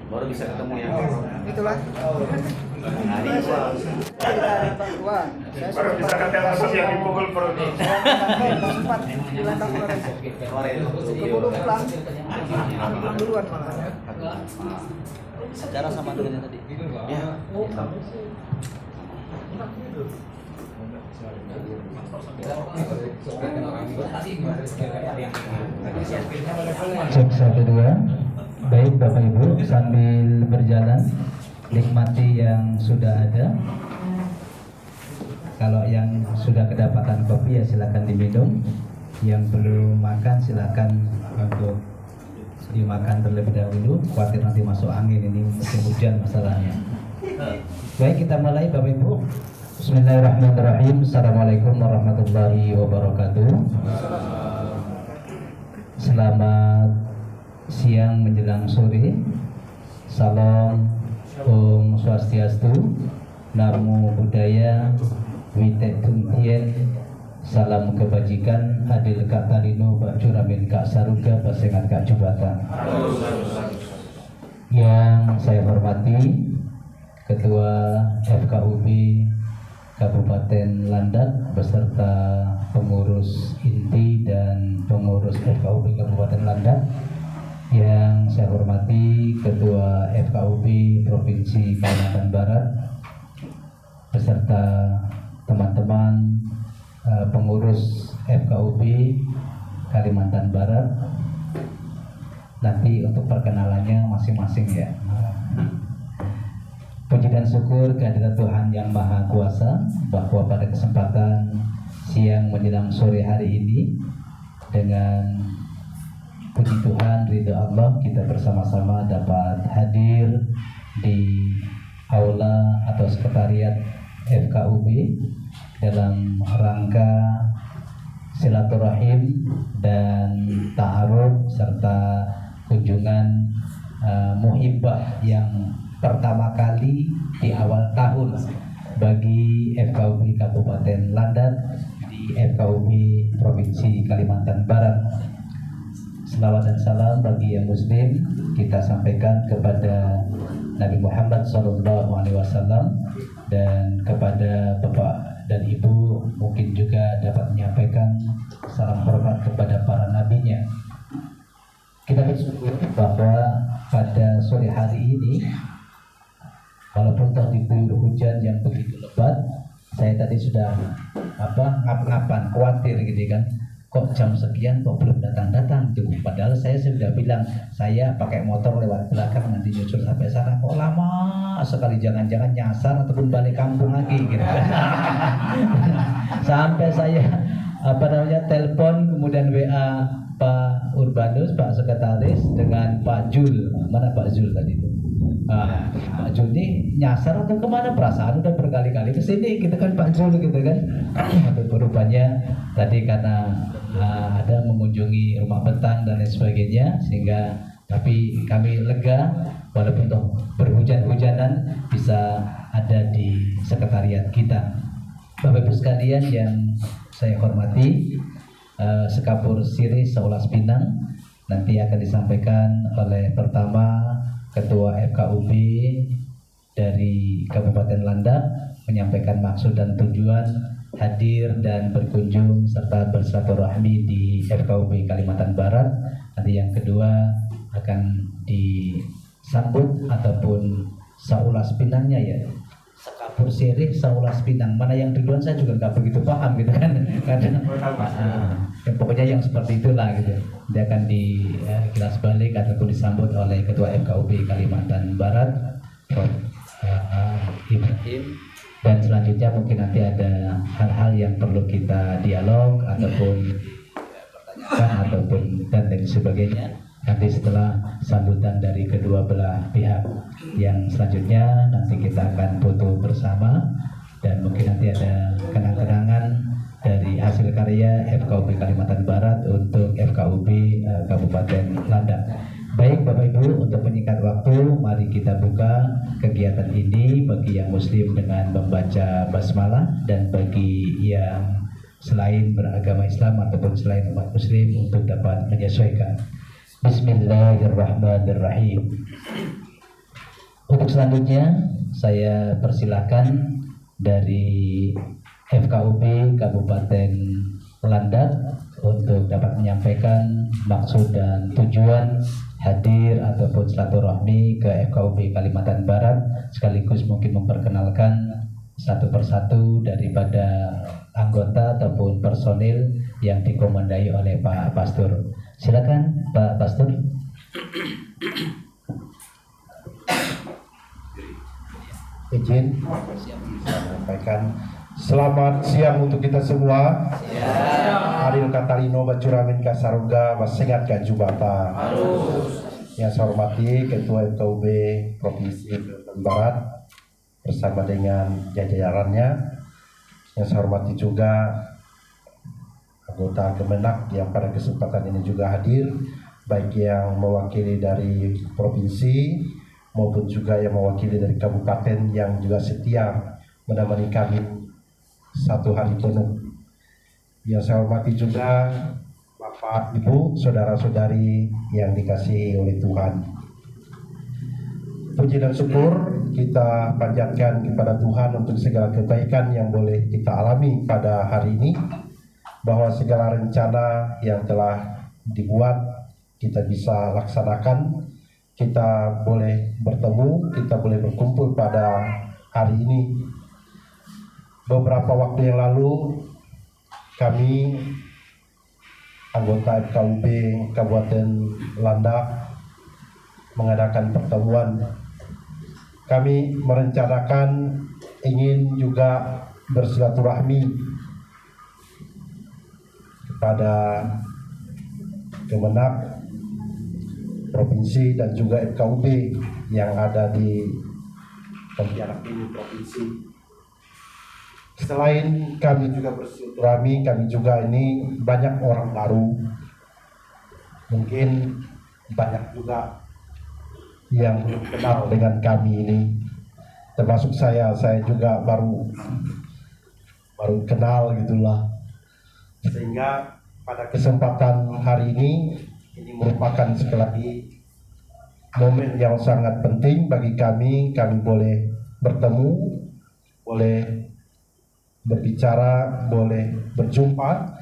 Baru bisa ketemu ya. Itulah. Baru bisa ketemu langsung yang dipukul perutnya. Sempat dilempar kemarin. Keburu pulang. Pulang duluan malah. Secara sama dengan yang tadi. Ya. Cek 1 2. Baik Bapak Ibu, sambil berjalan nikmati yang sudah ada. Kalau yang sudah kedapatan kopi ya silakan diminum. Yang belum makan silakan untuk dimakan terlebih dahulu. Khawatir nanti masuk angin, ini musim hujan masalahnya. Baik, kita mulai Bapak Ibu. Bismillahirrahmanirrahim. Assalamualaikum warahmatullahi wabarakatuh. Selamat siang menjelang sore. Salam Om Swastiastu, Namo Buddhaya, Witetun Tien, salam kebajikan, adil kak talino, bak curamin kak saruga, pasengat kak jubatan. Yang saya hormati Ketua FKUB Kabupaten Landak beserta pengurus inti dan pengurus FKUB Kabupaten Landak. Yang saya hormati Ketua FKUB Provinsi Kalimantan Barat beserta teman-teman pengurus FKUB Kalimantan Barat. Nanti untuk perkenalannya masing-masing ya. Puji dan syukur kehadirat Tuhan Yang Maha Kuasa bahwa pada kesempatan siang menjelang sore hari ini dengan puji Tuhan, ridha Allah, kita bersama-sama dapat hadir di aula atau sekretariat FKUB dalam rangka silaturahim dan ta'aruf serta kunjungan muhibbah yang pertama kali di awal tahun bagi FKUB Kabupaten Landak di FKUB Provinsi Kalimantan Barat. Selawat dan salam bagi yang muslim kita sampaikan kepada Nabi Muhammad SAW dan kepada Bapak dan Ibu mungkin juga dapat menyampaikan salam hormat kepada para nabinya. Kita bersyukur bahwa pada sore hari ini walaupun toh diguyur hujan yang begitu lebat, saya tadi sudah ngap-ngapan khawatir gitu kan. Kok jam sekian kok belum datang-datang tuh. Padahal saya sudah bilang saya pakai motor lewat belakang nanti nyusul sampai sana. Kok lama sekali, jangan-jangan nyasar ataupun balik kampung lagi gitu. Sampai saya telepon kemudian WA Pak Urbanus, Pak Sekretaris dengan Pak Jul. Mana Pak Jul tadi itu? Pak Jul ini nyasar atau kemana? Perasaan udah berkali-kali kesini gitu kan Pak Jul gitu kan. Berubahnya tadi karena ada mengunjungi rumah betang dan lain sebagainya, sehingga tapi kami lega walaupun toh berhujan-hujanan bisa ada di sekretariat kita. Bapak Ibu sekalian yang saya hormati, sekapur siri seulas Pinang nanti akan disampaikan oleh pertama Ketua FKUB dari Kabupaten Landak menyampaikan maksud dan tujuan hadir dan berkunjung serta bersilaturahmi di FKUB Kalimantan Barat. Nanti yang kedua akan disambut ataupun saulas pinangnya ya. Sekapur sirih saulas pinang. Mana yang duluan saya juga nggak begitu paham gitu kan. Kadang pokoknya yang seperti itulah gitu. Dia akan dikilas balik ataupun disambut oleh Ketua FKUB Kalimantan Barat Prof. Ibrahim. Dan selanjutnya mungkin nanti ada hal-hal yang perlu kita dialog ataupun pertanyaan ataupun dan lain sebagainya nanti setelah sambutan dari kedua belah pihak. Yang selanjutnya nanti kita akan foto bersama dan mungkin nanti ada kenang-kenangan dari hasil karya FKUB Kalimantan Barat untuk FKUB Kabupaten Landak. Baik Bapak Ibu, untuk menyingkat waktu, mari kita buka kegiatan ini bagi yang muslim dengan membaca basmalah dan bagi yang selain beragama Islam ataupun selain umat muslim untuk dapat menyesuaikan. Bismillahirrahmanirrahim. Untuk selanjutnya saya persilakan dari FKUB Kabupaten Landak untuk dapat menyampaikan maksud dan tujuan hadir ataupun silaturahmi ke FKUB Kalimantan Barat, sekaligus mungkin memperkenalkan satu persatu daripada anggota ataupun personil yang dikomandai oleh Pak Pastur. Silakan Pak Pastur. Izin menyampaikan selamat siang untuk kita semua. Aril Katalino Bacuramin Kasaruga Masingat Kajubata. Yang saya hormati Ketua FKUB Provinsi Kalimantan Barat bersama dengan jajarannya. Yang saya hormati juga anggota Kemenak yang pada kesempatan ini juga hadir, baik yang mewakili dari provinsi maupun juga yang mewakili dari kabupaten yang juga setia menemani kami satu hari penuh. Yang saya hormati juga Bapak, Ibu, saudara-saudari yang dikasihi oleh Tuhan. Puji dan syukur kita panjatkan kepada Tuhan untuk segala kebaikan yang boleh kita alami pada hari ini, bahwa segala rencana yang telah dibuat kita bisa laksanakan, kita boleh bertemu, kita boleh berkumpul pada hari ini. Beberapa waktu yang lalu kami anggota FKUB Kabupaten Landak mengadakan pertemuan. Kami merencanakan ingin juga bersilaturahmi kepada Kemenak Provinsi dan juga FKUB yang ada di Pontianak ini provinsi. Selain kami juga bersilaturahmi, kami juga ini banyak orang baru, mungkin banyak juga yang belum kenal dengan kami ini, termasuk saya juga baru kenal gitulah. Sehingga pada kesempatan hari ini merupakan sekali lagi momen yang sangat penting bagi kami. Kami boleh bertemu, boleh berbicara, boleh berjumpa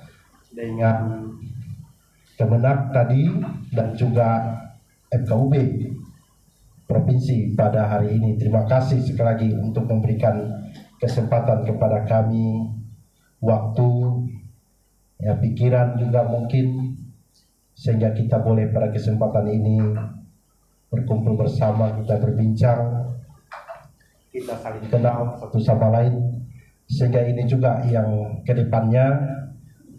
dengan Kemenak tadi dan juga FKUB Provinsi pada hari ini. Terima kasih sekali lagi untuk memberikan kesempatan kepada kami waktu, ya, pikiran juga mungkin, sehingga kita boleh pada kesempatan ini berkumpul bersama, kita berbincang, kita saling kenal satu sama lain, sehingga ini juga yang kedepannya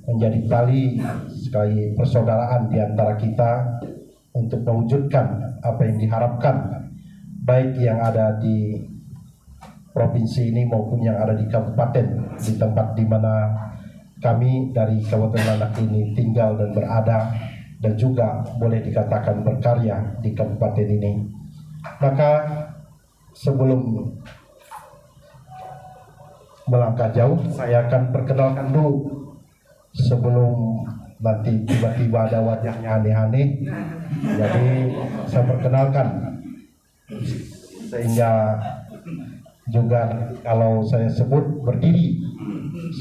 menjadi tali sekali persaudaraan di antara kita untuk mewujudkan apa yang diharapkan, baik yang ada di provinsi ini maupun yang ada di kabupaten, di tempat di mana kami dari Kabupaten Landak ini tinggal dan berada, dan juga boleh dikatakan berkarya di kabupaten ini. Maka sebelum melangkah jauh, saya akan perkenalkan dulu sebelum nanti tiba-tiba ada wajahnya aneh-aneh. Jadi saya perkenalkan, sehingga juga kalau saya sebut berdiri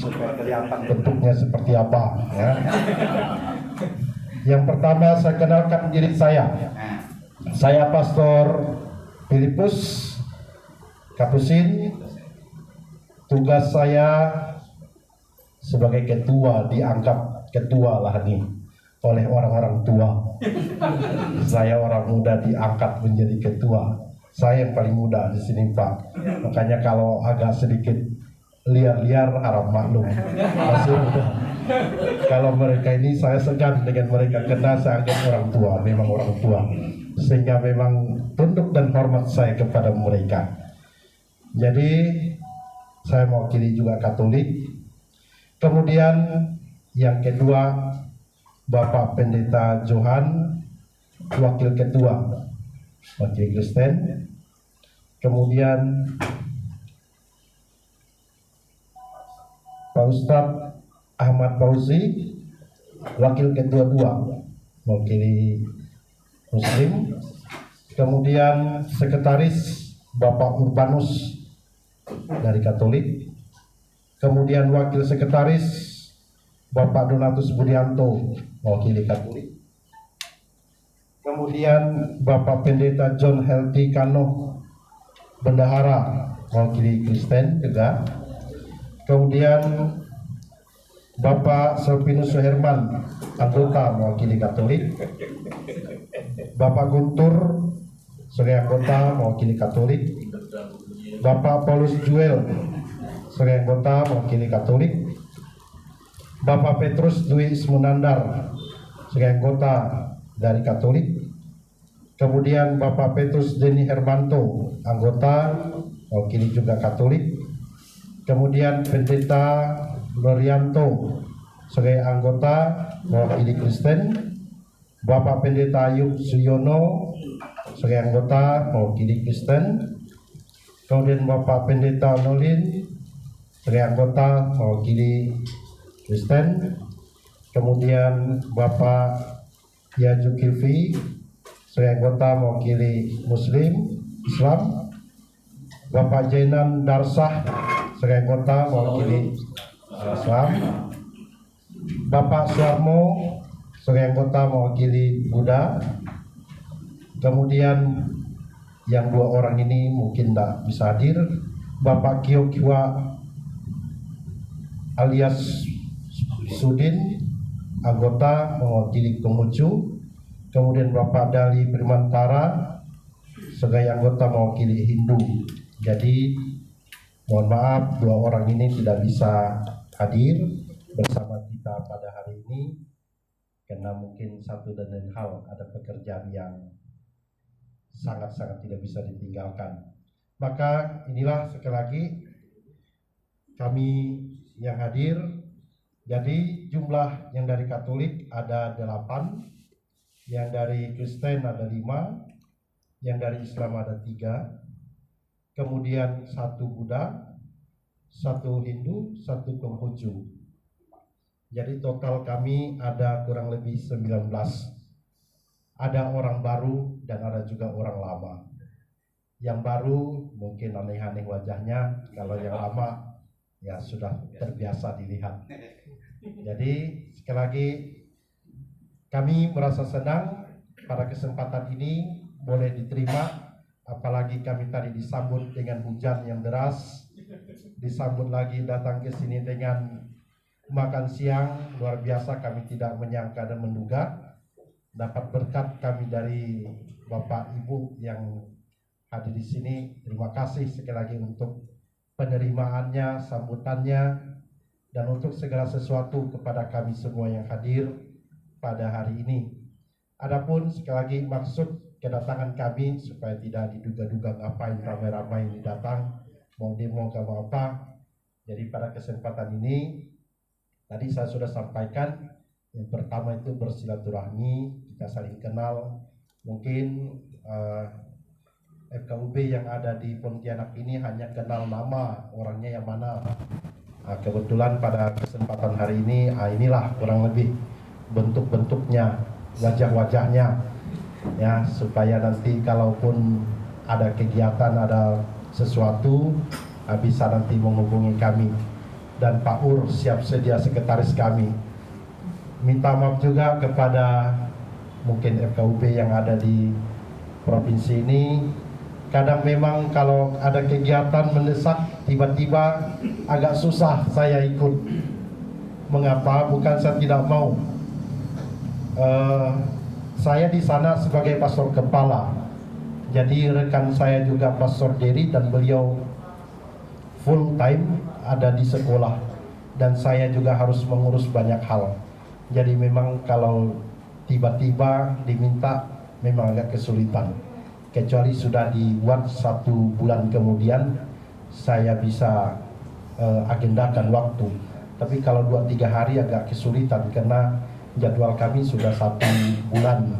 supaya kelihatan bentuknya seperti apa, ya. Yang pertama saya kenalkan diri saya. Saya Pastor Filipus Kapusin. Tugas saya sebagai ketua, dianggap ketua lah nih oleh orang-orang tua. Saya orang muda diangkat menjadi ketua. Saya yang paling muda di sini, Pak. Makanya kalau agak sedikit liar-liar harap maklum, masih muda. Kalau mereka ini saya segan dengan mereka, karena saya anggap orang tua, memang orang tua, sehingga memang tunduk dan hormat saya kepada mereka. Jadi saya mewakili juga Katolik. Kemudian yang kedua Bapak Pendeta Johan, wakil ketua wakil Kristen. Kemudian Pak Ustadz Ahmad Fauzi, wakil ketua 2, mewakili Muslim. Kemudian sekretaris Bapak Urbanus dari Katolik. Kemudian wakil sekretaris Bapak Donatus Budianto mewakili Katolik. Kemudian Bapak Pendeta John Helty Kano Bendahara mewakili Kristen juga. Kemudian Bapak Selvinus Suherman anggota mewakili Katolik. Bapak Guntur sebagai anggota mewakili Katolik. Bapak Paulus Juel sebagai anggota mewakili Katolik. Bapak Petrus Dwi Ismunandar sebagai anggota dari Katolik. Kemudian Bapak Petrus Denny Hermanto anggota mewakili juga Katolik. Kemudian Pendeta Lorianto sebagai anggota mewakili Kristen. Bapak Pendeta Ayub Suyono sebagai anggota mewakili Kristen. Kemudian Bapak Pendeta Nolin sebagai anggota mewakili Kristen. Kemudian Bapak Yaju Kilfi sebagai anggota mewakili Muslim Islam. Bapak Jainan Darsah sebagai anggota mewakili Islam. Bapak Suarmo sebagai anggota mewakili Buddha. Kemudian yang dua orang ini mungkin tidak bisa hadir. Bapak Kyo Kiwa alias Sudin anggota mewakili Konghucu. Kemudian Bapak Dali Primantara sebagai anggota mewakili Hindu. Jadi mohon maaf dua orang ini tidak bisa hadir bersama kita pada hari ini karena mungkin satu dan lain hal, ada pekerjaan yang sangat-sangat tidak bisa ditinggalkan. Maka inilah sekali lagi kami yang hadir. Jadi jumlah yang dari Katolik ada 8, yang dari Kristen ada 5, yang dari Islam ada 3, kemudian 1 Buddha, 1 Hindu, 1 Konghucu. Jadi total kami ada kurang lebih 19. Ada orang baru dan ada juga orang lama. Yang baru mungkin aneh-aneh wajahnya, kalau yang lama ya sudah terbiasa dilihat. Jadi sekali lagi kami merasa senang pada kesempatan ini boleh diterima. Apalagi kami tadi disambut dengan hujan yang deras, disambut lagi datang ke sini dengan makan siang luar biasa. Kami tidak menyangka dan menduga dapat berkat kami dari Bapak Ibu yang hadir di sini. Terima kasih sekali lagi untuk penerimaannya, sambutannya, dan untuk segala sesuatu kepada kami semua yang hadir pada hari ini. Adapun sekali lagi maksud kedatangan kami supaya tidak diduga-duga ngapain ramai-ramai ini datang, mau demo ke apa. Jadi pada kesempatan ini tadi saya sudah sampaikan, yang pertama itu bersilaturahmi, kita saling kenal. Mungkin FKUB yang ada di Pontianak ini hanya kenal nama orangnya yang mana. Kebetulan pada kesempatan hari ini inilah kurang lebih bentuk-bentuknya, wajah-wajahnya, ya, supaya nanti kalaupun ada kegiatan, ada sesuatu, bisa nanti menghubungi kami. Dan Pak Ur siap sedia sekretaris kami. Minta maaf juga kepada mungkin FKUB yang ada di provinsi ini. Kadang memang kalau ada kegiatan mendesak, tiba-tiba agak susah saya ikut. Mengapa? Bukan saya tidak mau. Saya di sana sebagai pastor kepala. Jadi rekan saya juga Pastor Jerry dan beliau full time ada di sekolah. Dan saya juga harus mengurus banyak hal. Jadi memang kalau tiba-tiba diminta memang agak kesulitan. Kecuali sudah dibuat 1 bulan kemudian saya bisa agendakan waktu. Tapi kalau 2-3 hari agak kesulitan karena jadwal kami sudah 1 bulan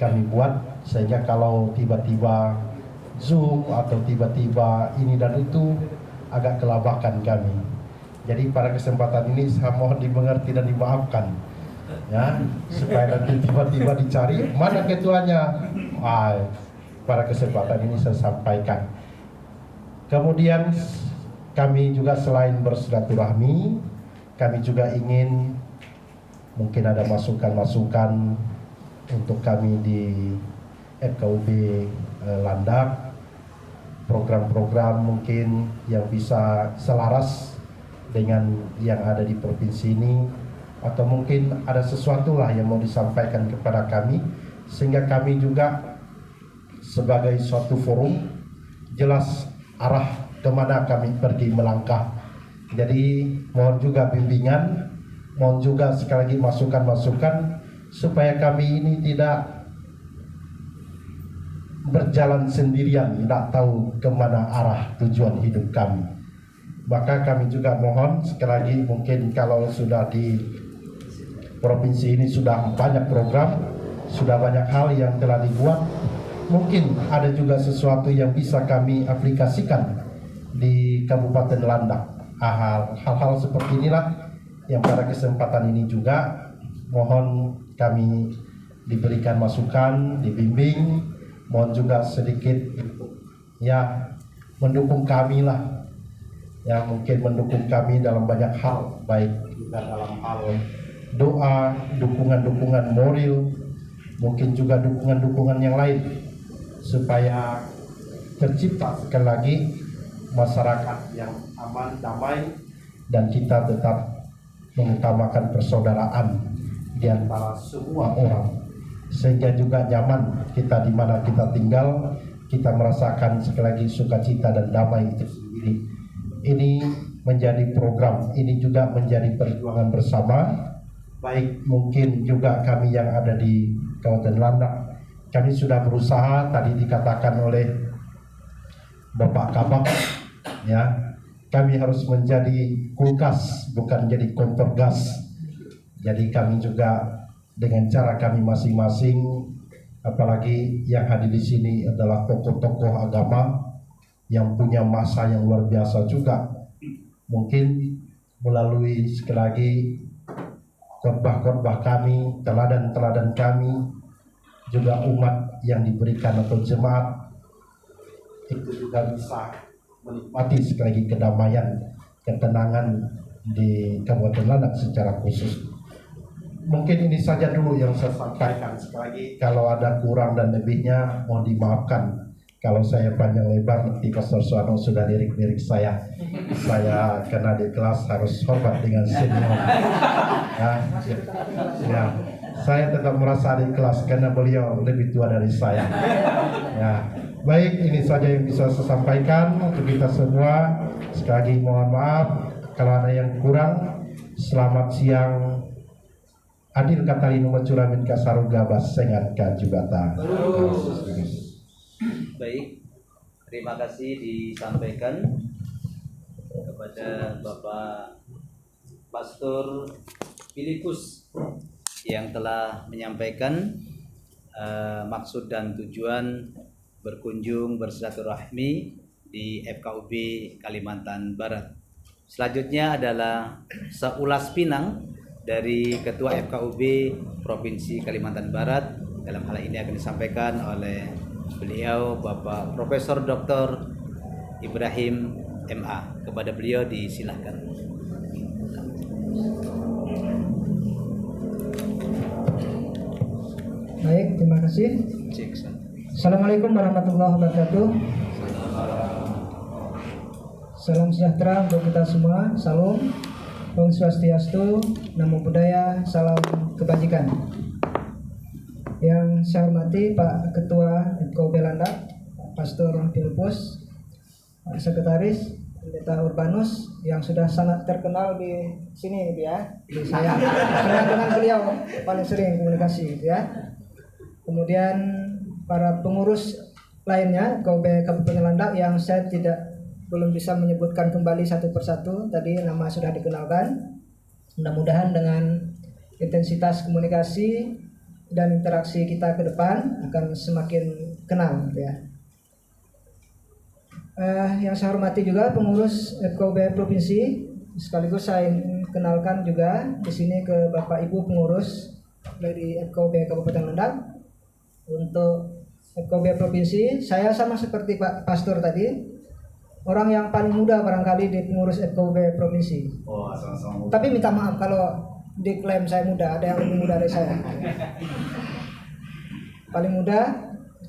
kami buat, sehingga kalau tiba-tiba Zoom atau tiba-tiba ini dan itu agak kelabakan kami. Jadi pada kesempatan ini saya mohon dimengerti dan dimaafkan. ya, supaya nanti tiba-tiba dicari mana ketuanya. Pada kesempatan ini saya sampaikan. Kemudian kami juga selain bersilaturahmi, kami juga ingin mungkin ada masukan-masukan untuk kami di FKUB Landak, program-program mungkin yang bisa selaras dengan yang ada di provinsi ini, atau mungkin ada sesuatu lah yang mau disampaikan kepada kami, sehingga kami juga sebagai suatu forum jelas arah kemana kami pergi melangkah. Jadi mohon juga bimbingan, mohon juga sekali lagi masukan-masukan supaya kami ini tidak berjalan sendirian, tidak tahu kemana arah tujuan hidup kami. Maka kami juga mohon sekali lagi, mungkin kalau sudah di provinsi ini sudah banyak program, sudah banyak hal yang telah dibuat, mungkin ada juga sesuatu yang bisa kami aplikasikan di Kabupaten Landak. Hal-hal seperti inilah yang pada kesempatan ini juga mohon kami diberikan masukan, dibimbing, mohon juga sedikit ya mendukung kami lah, ya mungkin mendukung kami dalam banyak hal, baik juga dalam hal doa, dukungan-dukungan moral, mungkin juga dukungan-dukungan yang lain, supaya tercipta sekali lagi masyarakat yang aman, damai, dan kita tetap mengutamakan persaudaraan di antara semua orang, sehingga juga nyaman kita di mana kita tinggal, kita merasakan sekali lagi sukacita dan damai itu sendiri. Ini menjadi program, ini juga menjadi perjuangan bersama, baik mungkin juga kami yang ada di Kabupaten Landak. Kami sudah berusaha, tadi dikatakan oleh Bapak Kabak, ya, kami harus menjadi kulkas, bukan jadi kompor gas. Jadi kami juga dengan cara kami masing-masing, apalagi yang hadir di sini adalah tokoh-tokoh agama yang punya masa yang luar biasa juga. Mungkin melalui sekali lagi khotbah-khotbah kami, teladan-teladan kami, juga umat yang diberikan atau jemaat itu juga bisa menikmati sekali lagi kedamaian, ketenangan di Kabupaten Landak secara khusus. Mungkin ini saja dulu yang saya sampaikan. Sekali lagi kalau ada kurang dan lebihnya mohon dimaafkan. Kalau saya panjang lebar nanti Pastor Suwarno sudah lirik-lirik saya karena di kelas harus hormat dengan senior. Ya, saya tetap merasa di kelas karena beliau lebih tua dari saya. Ya, baik, ini saja yang bisa saya sampaikan untuk kita semua. Sekali lagi mohon maaf kalau ada yang kurang. Selamat siang. Adil katalino macuramin kasaruga basengat kajubata. Baik, terima kasih disampaikan kepada Bapak Pastor Filipus yang telah menyampaikan maksud dan tujuan berkunjung bersilaturahmi di FKUB Kalimantan Barat. Selanjutnya adalah seulas pinang dari Ketua FKUB Provinsi Kalimantan Barat. Dalam hal ini akan disampaikan oleh beliau Bapak Profesor Dr. Ibrahim MA. Kepada beliau disilahkan. Baik, terima kasih. Assalamualaikum warahmatullahi wabarakatuh. Salam sejahtera untuk kita semua. Salam, Om Swastiastu, Namo Buddhaya, salam kebajikan. Yang saya hormati Pak Ketua FKUB Landak, Pak Pastor Filipus, Pak Sekretaris Pendeta Urbanus yang sudah sangat terkenal di sini ya, di saya karena dengan beliau paling sering komunikasi ya. Kemudian para pengurus lainnya FKUB Kabupaten Landak yang saya belum bisa menyebutkan kembali satu persatu, tadi nama sudah dikenalkan. Mudah-mudahan dengan intensitas komunikasi dan interaksi kita ke depan akan semakin kenal ya. Yang saya hormati juga pengurus FKUB Provinsi sekaligus saya ingin kenalkan juga di sini ke Bapak Ibu pengurus dari FKUB Kabupaten Landak. Untuk FKUB provinsi, saya sama seperti Pak Pastor tadi, orang yang paling muda barangkali di pengurus FKUB provinsi. Tapi minta maaf kalau diklaim saya muda, ada yang lebih muda dari saya. Paling muda,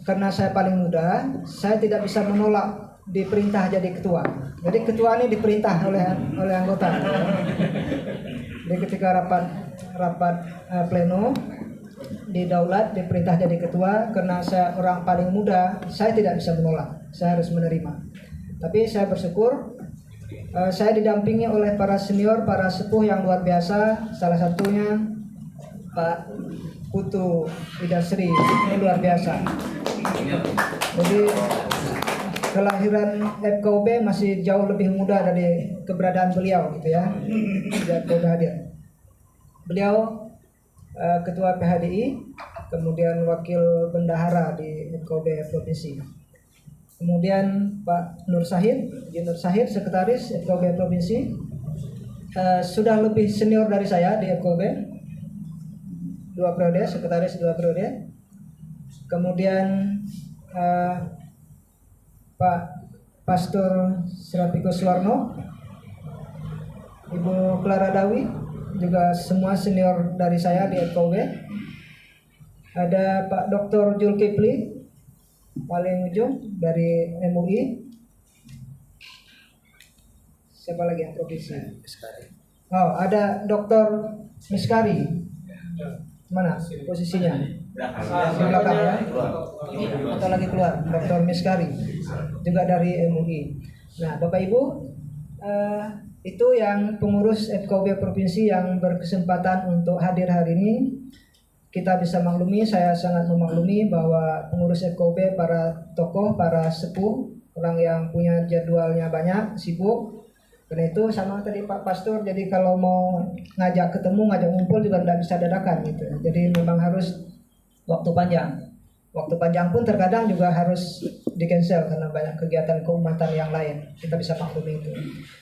karena saya paling muda, saya tidak bisa menolak diperintah jadi ketua. Jadi ketua ini diperintah oleh anggota. Jadi ketika rapat pleno di Daulat diperintah jadi ketua, karena saya orang paling muda, saya tidak bisa menolak, saya harus menerima. Tapi saya bersyukur saya didampingi oleh para senior, para sepuh yang luar biasa. Salah satunya Pak Putu Idasri, ini luar biasa. Jadi kelahiran FKUB masih jauh lebih muda dari keberadaan beliau gitu ya. FKUB hadir. Beliau ketua PHDI, kemudian wakil bendahara di FKUB provinsi. Kemudian Pak Nur Sahid, Nur Sahid, sekretaris FKUB provinsi, sudah lebih senior dari saya di FKUB, 2 periode, sekretaris 2 periode. Kemudian Pak Pastor Serapiko Suwarno, Ibu Clara Dawi, juga semua senior dari saya di FKUB. Ada Pak Dr. Zulkifli, paling ujung dari MUI. Siapa lagi yang provinsi? Oh, ada Dr. Miskari. Mana posisinya? Di belakang ya? Atau lagi keluar? Dr. Miskari, juga dari MUI. Nah, Bapak Ibu, itu yang pengurus FKUB provinsi yang berkesempatan untuk hadir hari ini. Kita bisa maklumi, saya sangat memaklumi bahwa pengurus FKUB, para tokoh, para sepuh, orang yang punya jadwalnya banyak, sibuk. Karena itu sama tadi Pak Pastor, jadi kalau mau ngajak ketemu, ngajak ngumpul juga tidak bisa dadakan gitu. Jadi memang harus waktu panjang. Waktu panjang pun terkadang juga harus di-cancel karena banyak kegiatan keumatan yang lain. Kita bisa maklumi itu.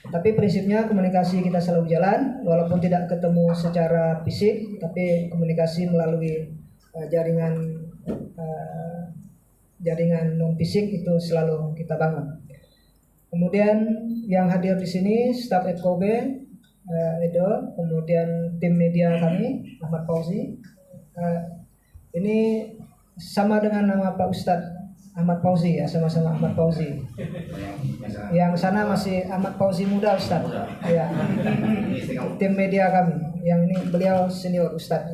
Tapi prinsipnya komunikasi kita selalu jalan, walaupun tidak ketemu secara fisik, tapi komunikasi melalui jaringan non fisik itu selalu kita bangun. Kemudian yang hadir di sini staf FKUB, Edo, kemudian tim media kami, Ahmad Fauzi. Ini sama dengan nama Pak Ustadz Ahmad Fauzi ya, sama-sama Ahmad Fauzi. Yang sana masih Ahmad Fauzi muda Ustadz. Ya. Tim media kami, yang ini beliau senior Ustadz.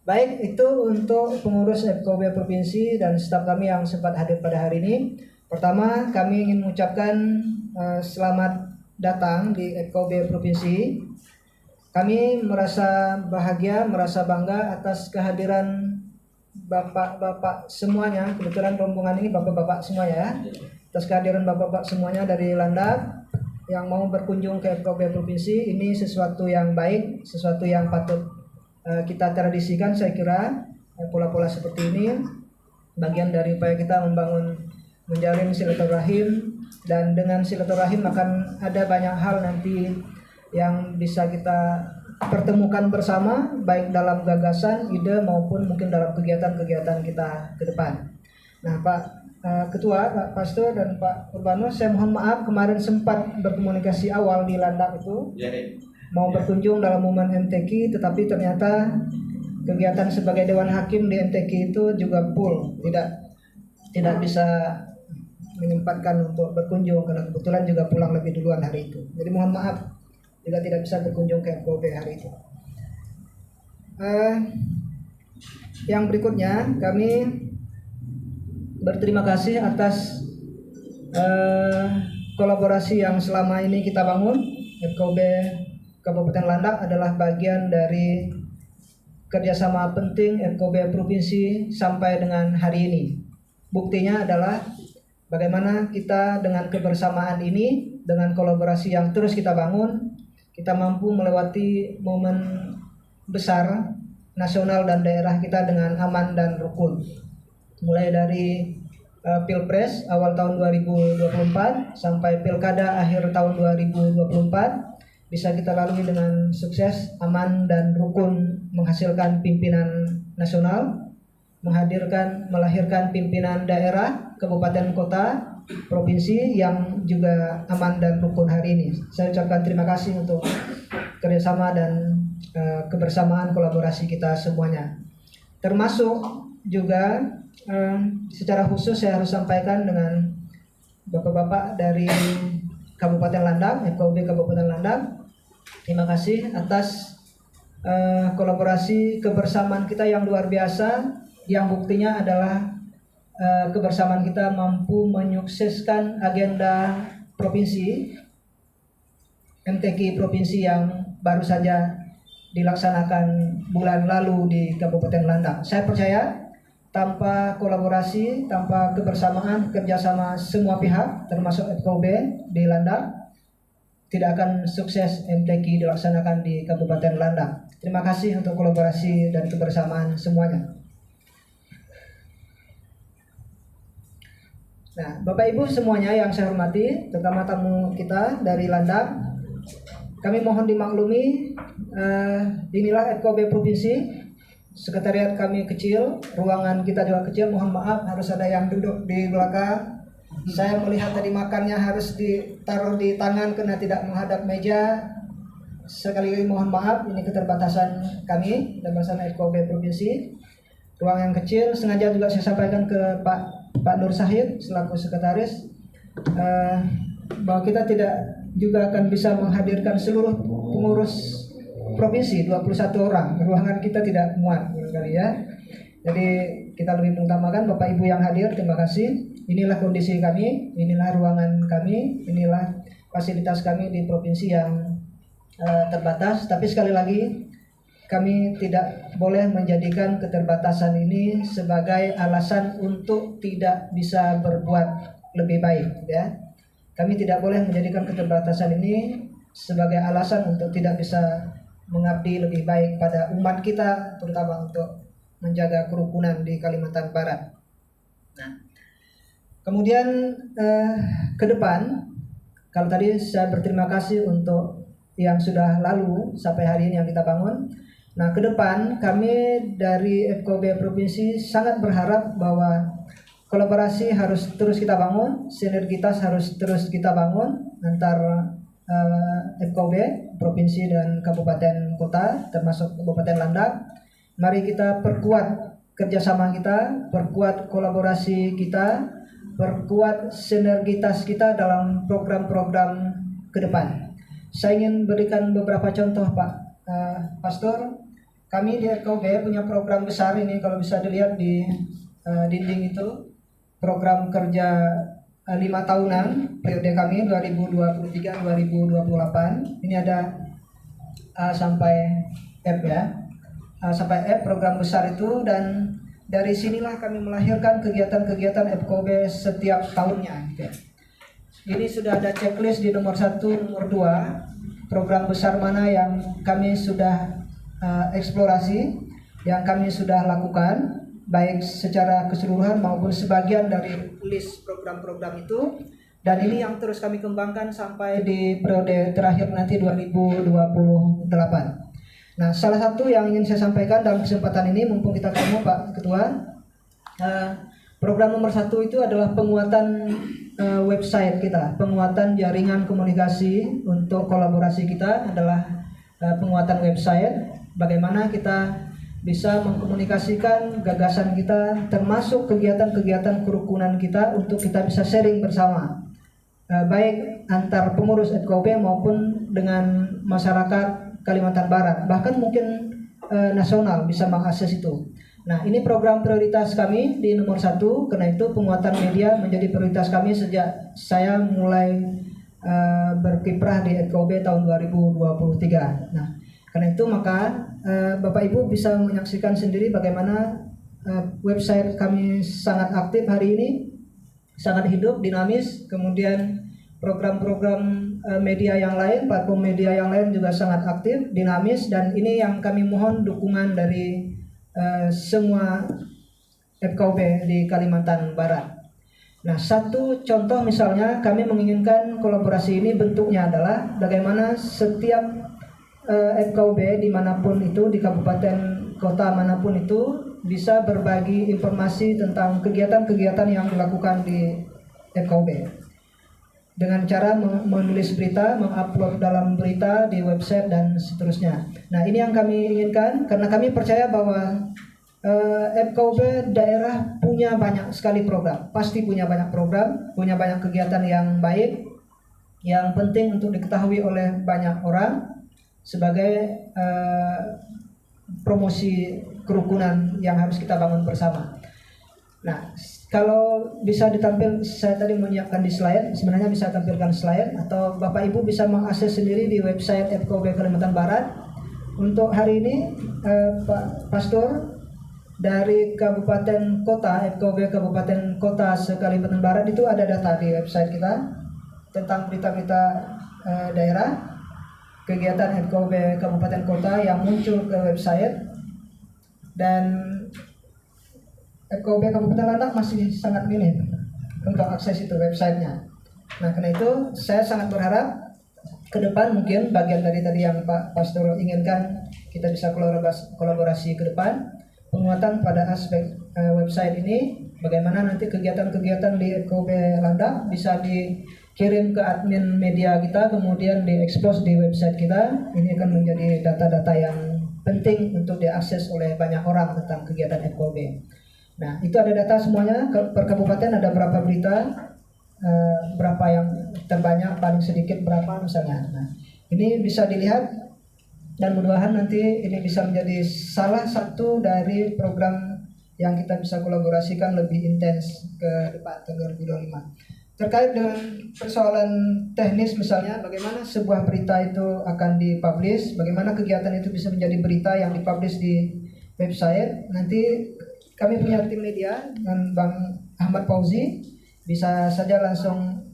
Baik, itu untuk pengurus FKUB provinsi dan staf kami yang sempat hadir pada hari ini. Pertama, kami ingin mengucapkan selamat datang di FKUB provinsi. Kami merasa bahagia, merasa bangga atas kehadiran bapak-bapak semuanya. Kebetulan rombongan ini bapak-bapak semuanya ya. Atas kehadiran bapak-bapak semuanya dari Landak yang mau berkunjung ke FKUB provinsi. Ini sesuatu yang baik, sesuatu yang patut kita tradisikan, saya kira. Pola-pola seperti ini bagian dari upaya kita menjalin silaturahim, dan dengan silaturahim akan ada banyak hal nanti yang bisa kita pertemukan bersama, baik dalam gagasan, ide, maupun mungkin dalam kegiatan-kegiatan kita ke depan. Nah, Pak Ketua, Pak Pastor, dan Pak Urbanus, saya mohon maaf kemarin sempat berkomunikasi awal di Landak itu mau berkunjung dalam momen MTQ, tetapi ternyata kegiatan sebagai Dewan Hakim di MTQ itu juga full, tidak bisa menyempatkan untuk berkunjung karena kebetulan juga pulang lebih duluan hari itu. Jadi mohon maaf juga tidak bisa berkunjung ke FKUB hari itu. Yang berikutnya, kami berterima kasih atas kolaborasi yang selama ini kita bangun. FKUB Kabupaten Landak adalah bagian dari kerjasama penting FKUB provinsi sampai dengan hari ini. Buktinya adalah bagaimana kita dengan kebersamaan ini, dengan kolaborasi yang terus kita bangun, kita mampu melewati momen besar nasional dan daerah kita dengan aman dan rukun. Mulai dari Pilpres awal tahun 2024 sampai Pilkada akhir tahun 2024 bisa kita lalui dengan sukses, aman dan rukun, menghasilkan pimpinan nasional, melahirkan pimpinan daerah, kabupaten, kota, provinsi yang juga aman dan rukun hari ini. Saya ucapkan terima kasih untuk kerjasama dan kebersamaan kolaborasi kita semuanya. Termasuk juga secara khusus saya harus sampaikan dengan bapak-bapak dari Kabupaten Landang, FKUB Kabupaten Landang. Terima kasih atas kolaborasi kebersamaan kita yang luar biasa, yang buktinya adalah kebersamaan kita mampu menyukseskan agenda provinsi, MTQ provinsi yang baru saja dilaksanakan bulan lalu di Kabupaten Landang. Saya percaya tanpa kolaborasi, tanpa kebersamaan, kerjasama semua pihak, termasuk FKUB di Landang, tidak akan sukses MTQ dilaksanakan di Kabupaten Landang. Terima kasih untuk kolaborasi dan kebersamaan semuanya. Nah, Bapak Ibu semuanya yang saya hormati, terutama tamu kita dari Landang, kami mohon dimaklumi, inilah FKUB Provinsi, sekretariat kami kecil, ruangan kita juga kecil, mohon maaf harus ada yang duduk di belakang. Saya melihat tadi makannya harus ditaruh di tangan karena tidak menghadap meja. Sekali lagi mohon maaf, ini keterbatasan kami, keterbatasan FKUB Provinsi. Ruang yang kecil, sengaja juga saya sampaikan ke Pak Nur Sahid selaku sekretaris, bahwa kita tidak juga akan bisa menghadirkan seluruh pengurus provinsi 21 orang. Ruangan kita tidak muat kali ya. Jadi kita lebih mengutamakan Bapak Ibu yang hadir. Terima kasih. Inilah kondisi kami, inilah ruangan kami, inilah fasilitas kami di provinsi yang terbatas. Tapi sekali lagi kami tidak boleh menjadikan keterbatasan ini sebagai alasan untuk tidak bisa berbuat lebih baik, ya. Kami tidak boleh menjadikan keterbatasan ini sebagai alasan untuk tidak bisa mengabdi lebih baik pada umat kita, terutama untuk menjaga kerukunan di Kalimantan Barat. Nah, kemudian ke depan, kalau tadi saya berterima kasih untuk yang sudah lalu sampai hari ini yang kita bangun. Nah, ke depan kami dari FKUB Provinsi sangat berharap bahwa kolaborasi harus terus kita bangun, sinergitas harus terus kita bangun antara FKUB Provinsi dan Kabupaten Kota, termasuk Kabupaten Landang. Mari kita perkuat kerjasama kita, perkuat kolaborasi kita, perkuat sinergitas kita dalam program-program ke depan. Saya ingin berikan beberapa contoh, Pak Pastor. Kami di FKUB punya program besar ini, kalau bisa dilihat di dinding itu, program kerja 5 tahunan periode kami 2023-2028. Ini ada A sampai F, ya. A sampai F program besar itu, dan dari sinilah kami melahirkan kegiatan-kegiatan FKUB setiap tahunnya, gitu ya. Ini sudah ada checklist di nomor 1, nomor 2, program besar mana yang kami sudah eksplorasi, yang kami sudah lakukan, baik secara keseluruhan maupun sebagian dari list program-program itu. Dan ini yang terus kami kembangkan sampai di periode terakhir nanti 2028. Nah, salah satu yang ingin saya sampaikan dalam kesempatan ini, mumpung kita ketemu Pak Ketua, program nomor 1 itu adalah penguatan website kita, penguatan jaringan komunikasi. Untuk kolaborasi kita adalah penguatan website, bagaimana kita bisa mengkomunikasikan gagasan kita, termasuk kegiatan-kegiatan kerukunan kita, untuk kita bisa sharing bersama, baik antar pengurus FKUB maupun dengan masyarakat Kalimantan Barat, bahkan mungkin nasional bisa mengakses itu. Nah, ini program prioritas kami di nomor 1, karena itu penguatan media menjadi prioritas kami sejak saya mulai berkiprah di FKUB tahun 2023. Nah, karena itu maka Bapak Ibu bisa menyaksikan sendiri bagaimana website kami sangat aktif hari ini, sangat hidup, dinamis. Kemudian program-program media yang lain, platform media yang lain juga sangat aktif, dinamis, dan ini yang kami mohon dukungan dari semua FKUB di Kalimantan Barat. Nah, satu contoh misalnya kami menginginkan kolaborasi ini bentuknya adalah bagaimana setiap FKUB dimanapun itu, di kabupaten kota manapun itu, bisa berbagi informasi tentang kegiatan-kegiatan yang dilakukan di FKUB dengan cara menulis berita, mengupload dalam berita di website dan seterusnya. Nah, ini yang kami inginkan karena kami percaya bahwa FKUB daerah punya banyak sekali program, pasti punya banyak program, punya banyak kegiatan yang baik, yang penting untuk diketahui oleh banyak orang sebagai promosi kerukunan yang harus kita bangun bersama. Nah, kalau bisa ditampil, saya tadi menyiapkan di slide, sebenarnya bisa tampilkan slide atau Bapak Ibu bisa mengakses sendiri di website FKUB Kalimantan Barat. Untuk hari ini Pak Pastor dari kabupaten kota, FKUB kabupaten kota se-Kalimantan Barat itu ada data di website kita tentang berita-berita daerah, kegiatan FKUB kabupaten kota yang muncul ke website, dan FKUB kabupaten Landak masih sangat minim untuk akses itu websitenya. Nah, karena itu saya sangat berharap ke depan mungkin bagian dari tadi yang Pak Pastor inginkan kita bisa kolaborasi ke depan, penguatan pada aspek website ini, bagaimana nanti kegiatan-kegiatan di FKUB Landak bisa dikirim ke admin media kita, kemudian diekspos di website kita. Ini akan menjadi data-data yang penting untuk diakses oleh banyak orang tentang kegiatan FKUB. Nah, itu ada data semuanya, per kabupaten ada berapa berita, berapa yang terbanyak, paling sedikit berapa misalnya. Nah, ini bisa dilihat. Dan mudah-mudahan nanti ini bisa menjadi salah satu dari program yang kita bisa kolaborasikan lebih intens ke depan tahun 2025. Terkait dengan persoalan teknis misalnya, bagaimana sebuah berita itu akan dipublish, bagaimana kegiatan itu bisa menjadi berita yang dipublish di website. Nanti kami punya tim media dengan Bang Ahmad Fauzi, bisa saja langsung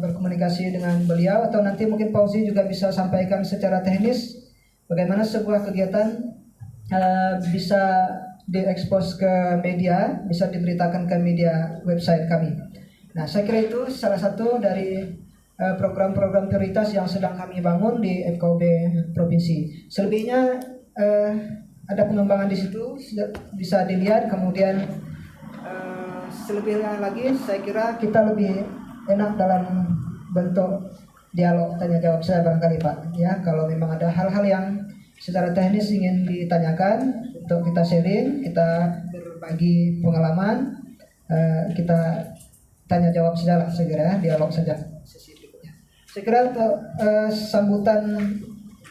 berkomunikasi dengan beliau, atau nanti mungkin Fauzi juga bisa sampaikan secara teknis bagaimana sebuah kegiatan bisa diekspos ke media, bisa diberitakan ke media website kami. Nah, saya kira itu salah satu dari program-program prioritas yang sedang kami bangun di FKUB provinsi. Selebihnya ada pengembangan di situ, bisa dilihat. Kemudian selebihnya lagi saya kira kita lebih enak dalam bentuk dialog tanya jawab saya barangkali Pak, ya, kalau memang ada hal-hal yang secara teknis ingin ditanyakan untuk kita sharing, kita berbagi pengalaman, kita tanya jawab saja lah, segera dialog saja sesi berikutnya. Saya kira untuk sambutan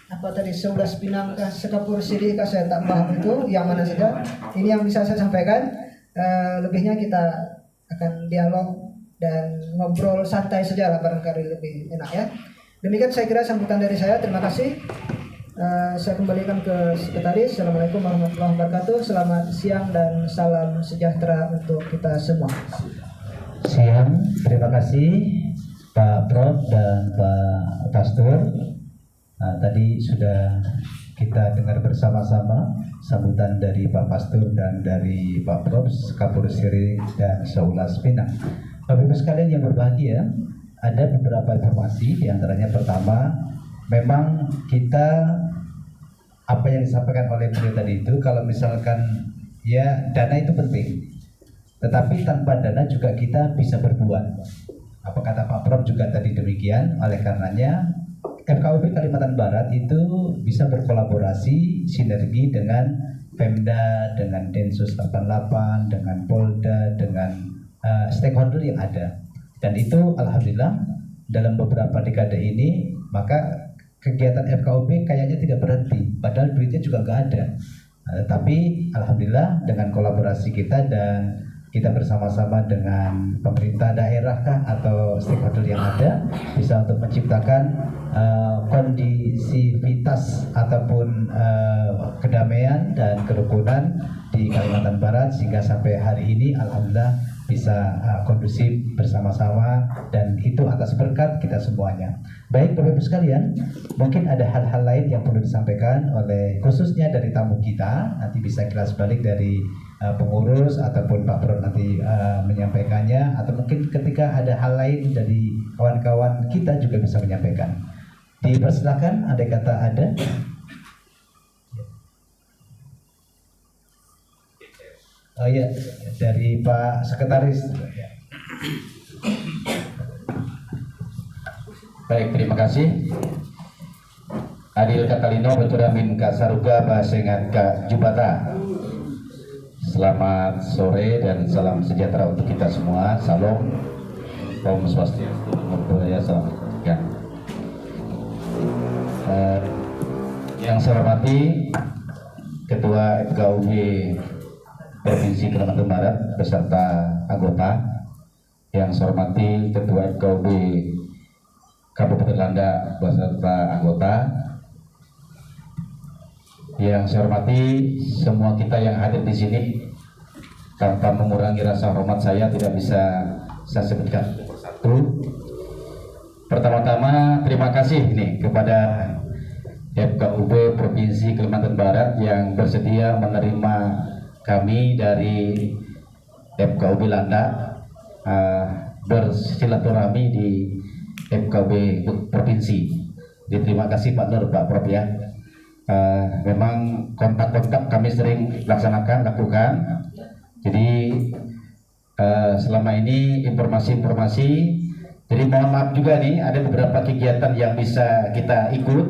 apa tadi 11 Pinang Sekapur Siri saya tak paham itu yang mana saja, ini yang bisa saya sampaikan. Lebihnya kita akan dialog dan ngobrol santai saja lah, barangkali lebih enak ya. Demikian saya kira sambutan dari saya. Terima kasih. Saya kembalikan ke sekretaris. Assalamualaikum warahmatullahi wabarakatuh. Selamat siang dan salam sejahtera untuk kita semua. Siang, terima kasih Pak Prof dan Pak Pastor. Nah, tadi sudah kita dengar bersama-sama sambutan dari Pak Pastor dan dari Pak Prof Sekapur Siri dan Seulas Pinang. Bapak Ibu sekalian yang berbahagia, ada beberapa informasi, diantaranya pertama, memang kita apa yang disampaikan oleh beliau tadi itu, kalau misalkan ya dana itu penting, tetapi tanpa dana juga kita bisa berbuat. Apa kata Pak Prof juga tadi demikian. Oleh karenanya FKUB Kalimantan Barat itu bisa berkolaborasi sinergi dengan Pemda, dengan Densus 88, dengan Polda, dengan stakeholder yang ada. Dan itu alhamdulillah dalam beberapa dekade ini maka kegiatan FKUB kayaknya tidak berhenti, padahal duitnya juga nggak ada. Tapi alhamdulillah dengan kolaborasi kita dan kita bersama-sama dengan pemerintah daerah atau stakeholder yang ada bisa untuk menciptakan kondisivitas ataupun kedamaian dan kerukunan di Kalimantan Barat, sehingga sampai hari ini alhamdulillah bisa kondusif bersama-sama, dan itu atas berkat kita semuanya. Baik Bapak Ibu sekalian, mungkin ada hal-hal lain yang perlu disampaikan oleh khususnya dari tamu kita, nanti bisa kilas balik dari pengurus ataupun Pak Pro nanti menyampaikannya, atau mungkin ketika ada hal lain dari kawan-kawan kita juga bisa menyampaikan. Dipersilakan, andai kata ada. Oh iya, dari Pak Sekretaris. Baik, terima kasih. Adil Katalino Beturamin Kak Saruga Basengan Kak Jubata. Selamat sore dan salam sejahtera untuk kita semua. Salam, Om Swastiastu, Namo Buddhaya, salam kebajikan. Yang saya hormati Ketua FKUB Provinsi Kalimantan Barat beserta anggota, yang saya hormati Ketua FKUB Kabupaten Landak beserta anggota, yang saya hormati semua kita yang hadir di sini. Tanpa mengurangi rasa hormat saya tidak bisa saya sebutkan persatu. Pertama-tama terima kasih nih kepada FKUB Provinsi Kalimantan Barat yang bersedia menerima kami dari FKUB Landak bersilaturahmi di FKUB Provinsi. Jadi terima kasih Pak Nur, Pak Prof ya. Memang kontak-kontak kami sering lakukan. Jadi selama ini informasi-informasi. Jadi mohon maaf juga nih, ada beberapa kegiatan yang bisa kita ikut,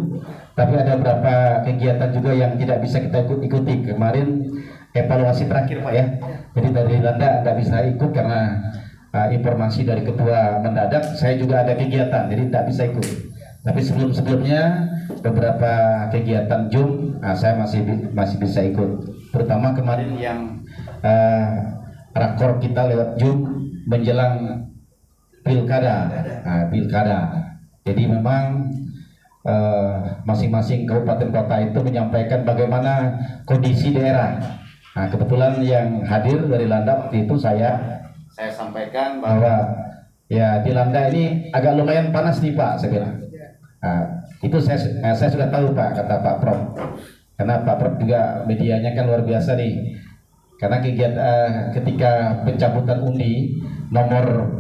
tapi ada beberapa kegiatan juga yang tidak bisa kita ikuti. Kemarin evaluasi terakhir Pak ya. Jadi dari Landa tidak bisa ikut karena informasi dari ketua mendadak. Saya juga ada kegiatan, jadi tidak bisa ikut. Tapi sebelumnya beberapa kegiatan Zoom saya masih bisa ikut. Terutama kemarin yang rakor kita lewat Zoom menjelang pilkada. Jadi memang masing-masing kabupaten kota itu menyampaikan bagaimana kondisi daerah. Nah, kebetulan yang hadir dari Landa waktu itu saya sampaikan bahwa ya di Landa ini agak lumayan panas nih Pak, saya bilang. Itu saya sudah tahu Pak, kata Pak Prof. Karena Pak Prof juga medianya kan luar biasa nih. Karena kegiatan ketika pencabutan undi nomor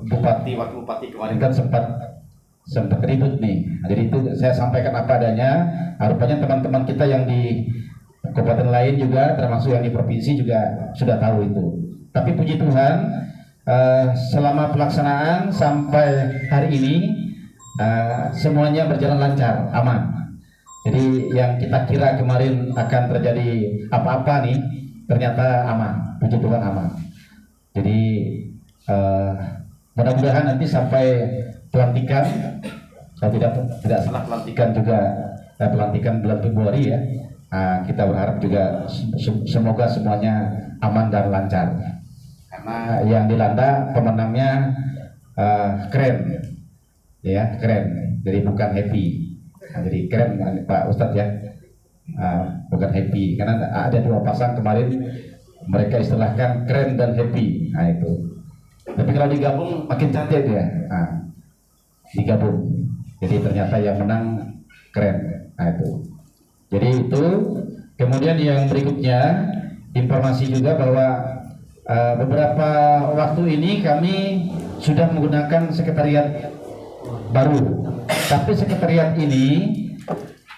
bupati, wakil bupati kemarin kan sempat ribut nih. Jadi itu saya sampaikan apa adanya. Rupanya teman-teman kita yang di kabupaten lain juga, termasuk yang di provinsi juga sudah tahu itu. Tapi puji Tuhan, selama pelaksanaan sampai hari ini semuanya berjalan lancar, aman. Jadi yang kita kira kemarin akan terjadi apa-apa nih, ternyata aman, puji Tuhan aman. Jadi mudah-mudahan nanti sampai pelantikan, kalau tidak salah pelantikan juga pelantikan bulan Februari ya. Kita berharap juga semoga semuanya aman dan lancar. Karena yang dilanda pemenangnya keren, ya keren. Jadi bukan happy. Jadi keren Pak Ustadz ya, bukan happy. Karena ada dua pasang kemarin mereka istilahkan keren dan happy. Nah itu. Tapi kalau digabung makin cantik ya. Digabung. Jadi ternyata yang menang keren. Nah itu. Jadi itu. Kemudian yang berikutnya informasi juga bahwa beberapa waktu ini kami sudah menggunakan sekretariat baru. Tapi sekretariat ini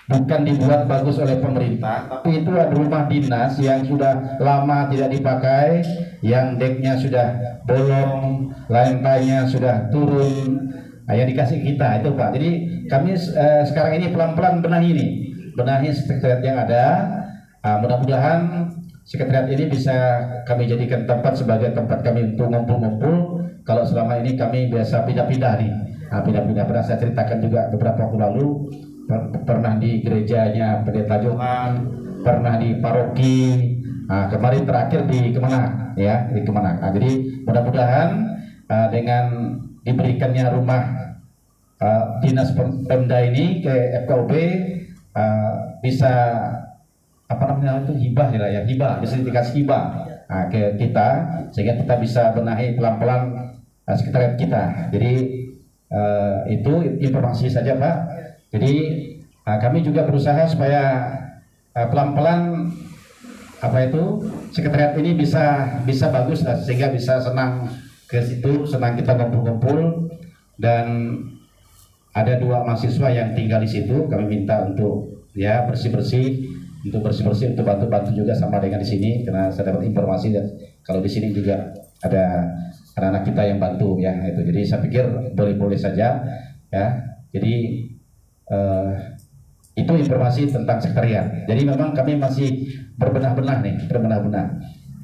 bukan dibuat bagus oleh pemerintah, tapi itu ada rumah dinas yang sudah lama tidak dipakai, yang deknya sudah bolong, lantainya sudah turun, yang dikasih kita itu Pak. Jadi kami sekarang ini pelan-pelan benahi sekretariat yang ada. Mudah-mudahan sekretariat ini bisa kami jadikan tempat sebagai tempat kami untuk ngumpul-ngumpul. Kalau selama ini kami biasa pindah-pindah nih. Pindah-pindah, pernah saya ceritakan juga beberapa waktu lalu, pernah di gerejanya Pendeta Johan, pernah di paroki, kemarin terakhir di Kemenang ya, di Kemenang. Jadi mudah-mudahan dengan diberikannya rumah dinas Pemda ini ke FKUB bisa apa namanya itu hibah ya, bisa dikasih hibah ke kita, sehingga kita bisa benahi pelan-pelan sekretariat kita. Jadi itu informasi saja Pak. Jadi kami juga berusaha supaya pelan-pelan sekretariat ini bisa bagus lah, sehingga bisa senang ke situ, senang kita ngumpul-ngumpul. Dan ada 2 mahasiswa yang tinggal di situ, kami minta untuk ya bersih-bersih, untuk bantu-bantu juga sama dengan di sini, karena saya dapat informasi kalau di sini juga ada anak-anak kita yang bantu ya itu. Jadi saya pikir boleh-boleh saja ya. Jadi itu informasi tentang sekretariat. Jadi memang kami masih berbenah-benah.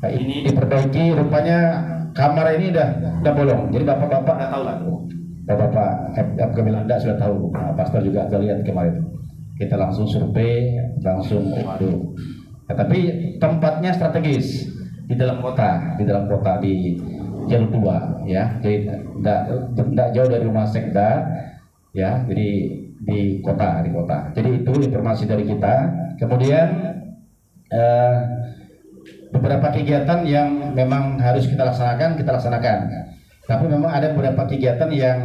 Nah, ini diperbaiki, rupanya kamar ini udah bolong. Jadi bapak-bapak nggak tahu lah tuh. Bapak FKB Landa sudah tahu, pastor juga sudah lihat kemarin. Kita langsung survei, langsung waduh. Ya, tapi tempatnya strategis di dalam kota di Jalur 2 ya. Jadi tidak jauh dari rumah sekda ya. Jadi di kota. Jadi itu informasi dari kita. Kemudian beberapa kegiatan yang memang harus kita laksanakan. Tapi memang ada beberapa kegiatan yang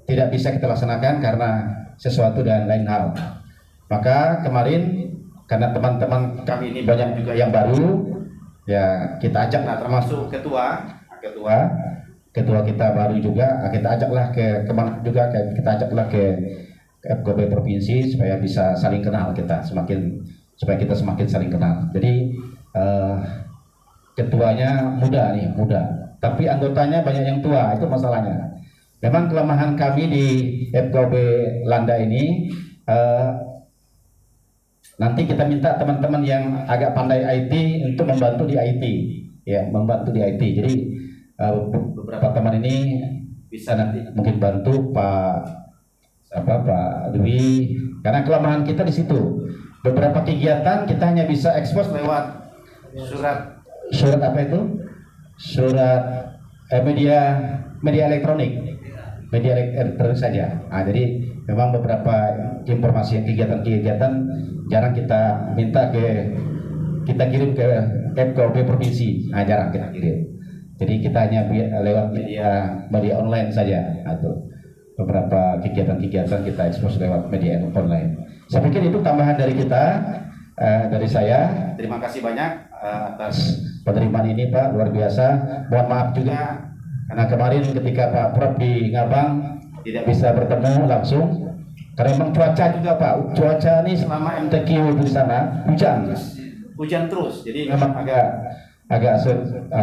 tidak bisa kita laksanakan karena sesuatu dan lain hal. Maka kemarin karena teman-teman kami ini banyak juga yang baru, ya kita ajak, nah termasuk ketua kita baru juga, kita ajaklah ke kemana juga, kita ajaklah ke FKB provinsi supaya bisa saling kenal supaya kita semakin saling kenal. Jadi ketuanya muda. Tapi anggotanya banyak yang tua, itu masalahnya. Memang kelemahan kami di FKB Landa ini, nanti kita minta teman-teman yang agak pandai IT untuk membantu di IT, ya, Jadi beberapa teman ini bisa nanti mungkin bantu Pak Dwi, karena kelemahan kita di situ. Beberapa kegiatan kita hanya bisa ekspos lewat surat media elektronik saja. Nah, jadi memang beberapa informasi kegiatan jarang kita minta kita kirim ke FKB provinsi. Nah, jarang kita kirim. Jadi kita hanya lewat media online saja atau beberapa kegiatan kita ekspos lewat media online. Saya pikir itu tambahan dari kita, dari saya. Terima kasih banyak atas penerimaan ini Pak, luar biasa. Mohon maaf juga karena kemarin ketika Pak Prof di Ngabang tidak bisa bertemu langsung karena memang cuaca juga Pak. Cuaca ini selama MTQ di sana hujan terus. Jadi memang agak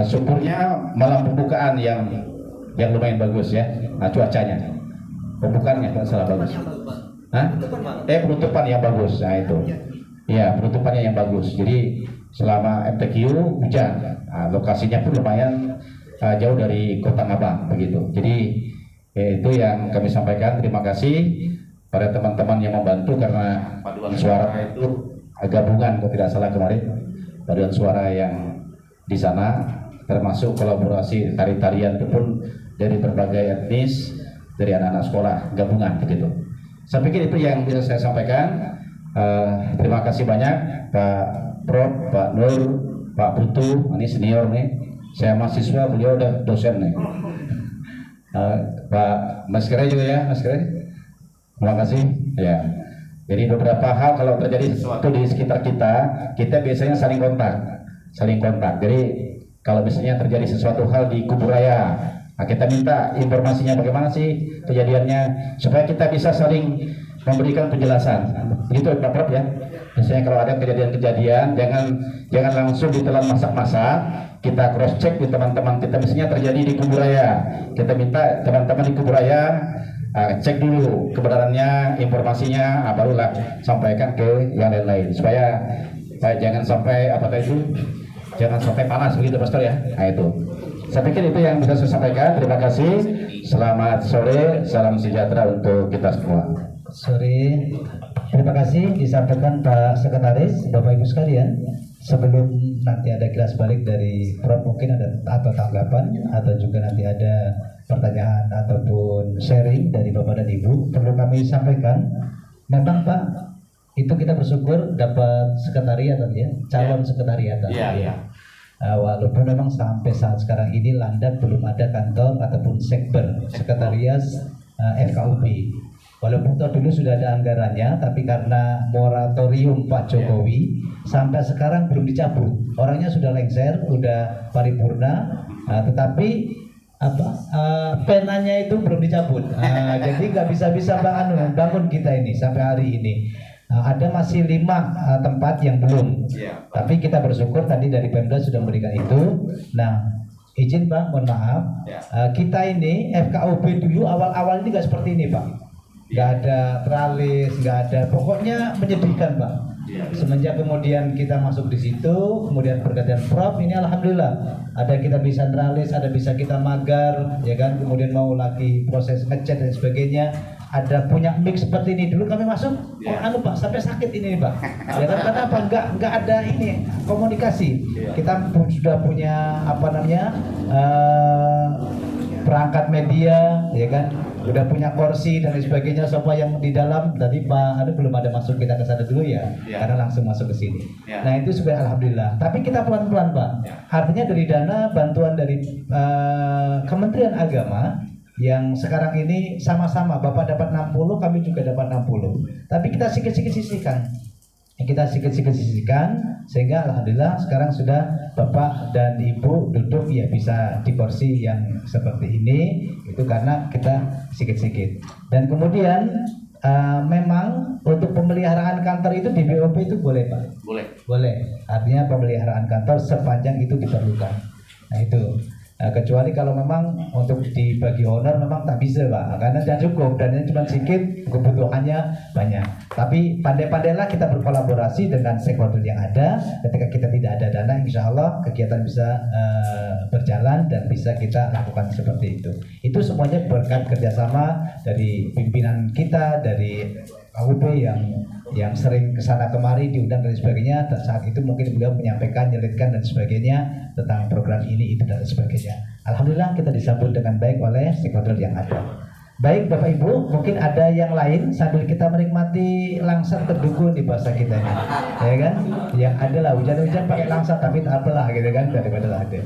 syukurnya malam pembukaan yang lumayan bagus ya. Nah, cuacanya. Pembukaannya kalau salah bagus. Penutupan yang bagus. Nah, itu. Ya, penutupannya yang bagus. Jadi selama MTQ hujan, lokasinya pun lumayan jauh dari Kota Ngabang begitu. Jadi itu yang kami sampaikan. Terima kasih pada teman-teman yang membantu karena paduan suara itu gabungan kalau tidak salah kemarin, paduan suara yang di sana termasuk kolaborasi tari-tarian itu pun dari berbagai etnis, dari anak-anak sekolah gabungan begitu. Saya pikir itu yang bisa saya sampaikan. Terima kasih banyak Pak Prof, Pak Nur, Pak Putu, ini senior nih. Saya mahasiswa, beliau udah dosen nih. Pak Mas Kere juga ya, Mas Kere. Terima kasih. Ya. Jadi beberapa hal kalau terjadi sesuatu di sekitar kita biasanya saling kontak. Jadi kalau misalnya terjadi sesuatu hal di Kuburaya, kita minta informasinya bagaimana sih kejadiannya supaya kita bisa saling memberikan penjelasan. Begitu Pak Prof ya. Misalnya kalau ada kejadian-kejadian jangan langsung ditelan masak-masak, kita cross check di teman-teman kita, misalnya terjadi di Kuburaya, kita minta teman-teman di Kuburaya cek dulu kebenarannya, informasinya, barulah sampaikan ke yang lain-lain supaya jangan sampai jangan sampai panas begitu Pastor ya. Nah itu saya pikir itu yang bisa saya sampaikan. Terima kasih, selamat sore, salam sejahtera untuk kita semua. Sore, terima kasih disampaikan Pak Sekretaris, Bapak Ibu sekalian. Sebelum nanti ada kilas balik dari Prof, mungkin ada atau tanggapan atau juga nanti ada pertanyaan ataupun sharing dari Bapak dan Ibu, perlu kami sampaikan. Memang Pak, itu kita bersyukur dapat sekretariat ya, calon sekretariat. Iya. Walaupun memang sampai saat sekarang ini Landa belum ada kantor ataupun sekber sekretariat FKUP. Walaupun toh dulu sudah ada anggarannya, tapi karena moratorium Pak Jokowi sampai sekarang belum dicabut. Orangnya sudah lengser, udah paripurna, tetapi penanya itu belum dicabut. Jadi nggak bisa-bisa bangun kita ini sampai hari ini. Ada masih 5 tempat yang belum. Tapi kita bersyukur tadi dari Pemda sudah memberikan itu. Nah, izin Pak, mohon maaf. Kita ini FKUB dulu awal-awal ini nggak seperti ini Pak. Nggak ada tralis, nggak ada. Pokoknya menyedihkan Pak. Semenjak kemudian kita masuk di situ, kemudian pergantian Prof, ini alhamdulillah ada kita bisa tralis, ada bisa kita magar, ya kan. Kemudian mau lagi proses ngecat dan sebagainya. Ada punya mix seperti ini dulu kami masuk, Pak sampai sakit ini Pak. Ya kan, karena apa? Nggak ada ini komunikasi. Kita sudah punya perangkat media, ya kan, udah punya kursi dan sebagainya. Semua yang di dalam tadi Pak belum ada masuk, kita ke sana dulu ya, karena langsung masuk ke sini. Nah itu supaya alhamdulillah. Tapi kita pelan-pelan Pak. Artinya dari dana bantuan dari Kementerian Agama yang sekarang ini sama-sama Bapak dapat 60, kami juga dapat 60. Tapi kita sikit-sikit sisihkan. Kita sikit-sikit sisihkan sehingga alhamdulillah sekarang sudah Bapak dan Ibu duduk ya bisa di kursi yang seperti ini. Itu karena kita sikit-sikit. Dan kemudian memang untuk pemeliharaan kantor itu di BOP itu boleh Pak? Boleh. Artinya pemeliharaan kantor sepanjang itu diperlukan. Nah itu. Kecuali kalau memang untuk dibagi honor memang tak bisa Pak, karena tidak cukup dan ini cuma sedikit, kebutuhannya banyak. Tapi pandai-pandailah kita berkolaborasi dengan stakeholder yang ada. Ketika kita tidak ada dana, insya Allah kegiatan bisa berjalan dan bisa kita lakukan seperti itu. Itu semuanya berkat kerjasama dari pimpinan kita, dari AUP yang sering kesana kemari diundang dan sebagainya. Saat itu mungkin beliau menyampaikan, nyelitkan dan sebagainya tentang program ini itu dan sebagainya. Alhamdulillah kita disambut dengan baik oleh stakeholder yang ada. Baik Bapak Ibu, mungkin ada yang lain sambil kita menikmati langsat teduh di bahasa kita ini, ya kan? Yang ada lah hujan-hujan pakai langsat tapi tak apalah gitu kan, daripada ada.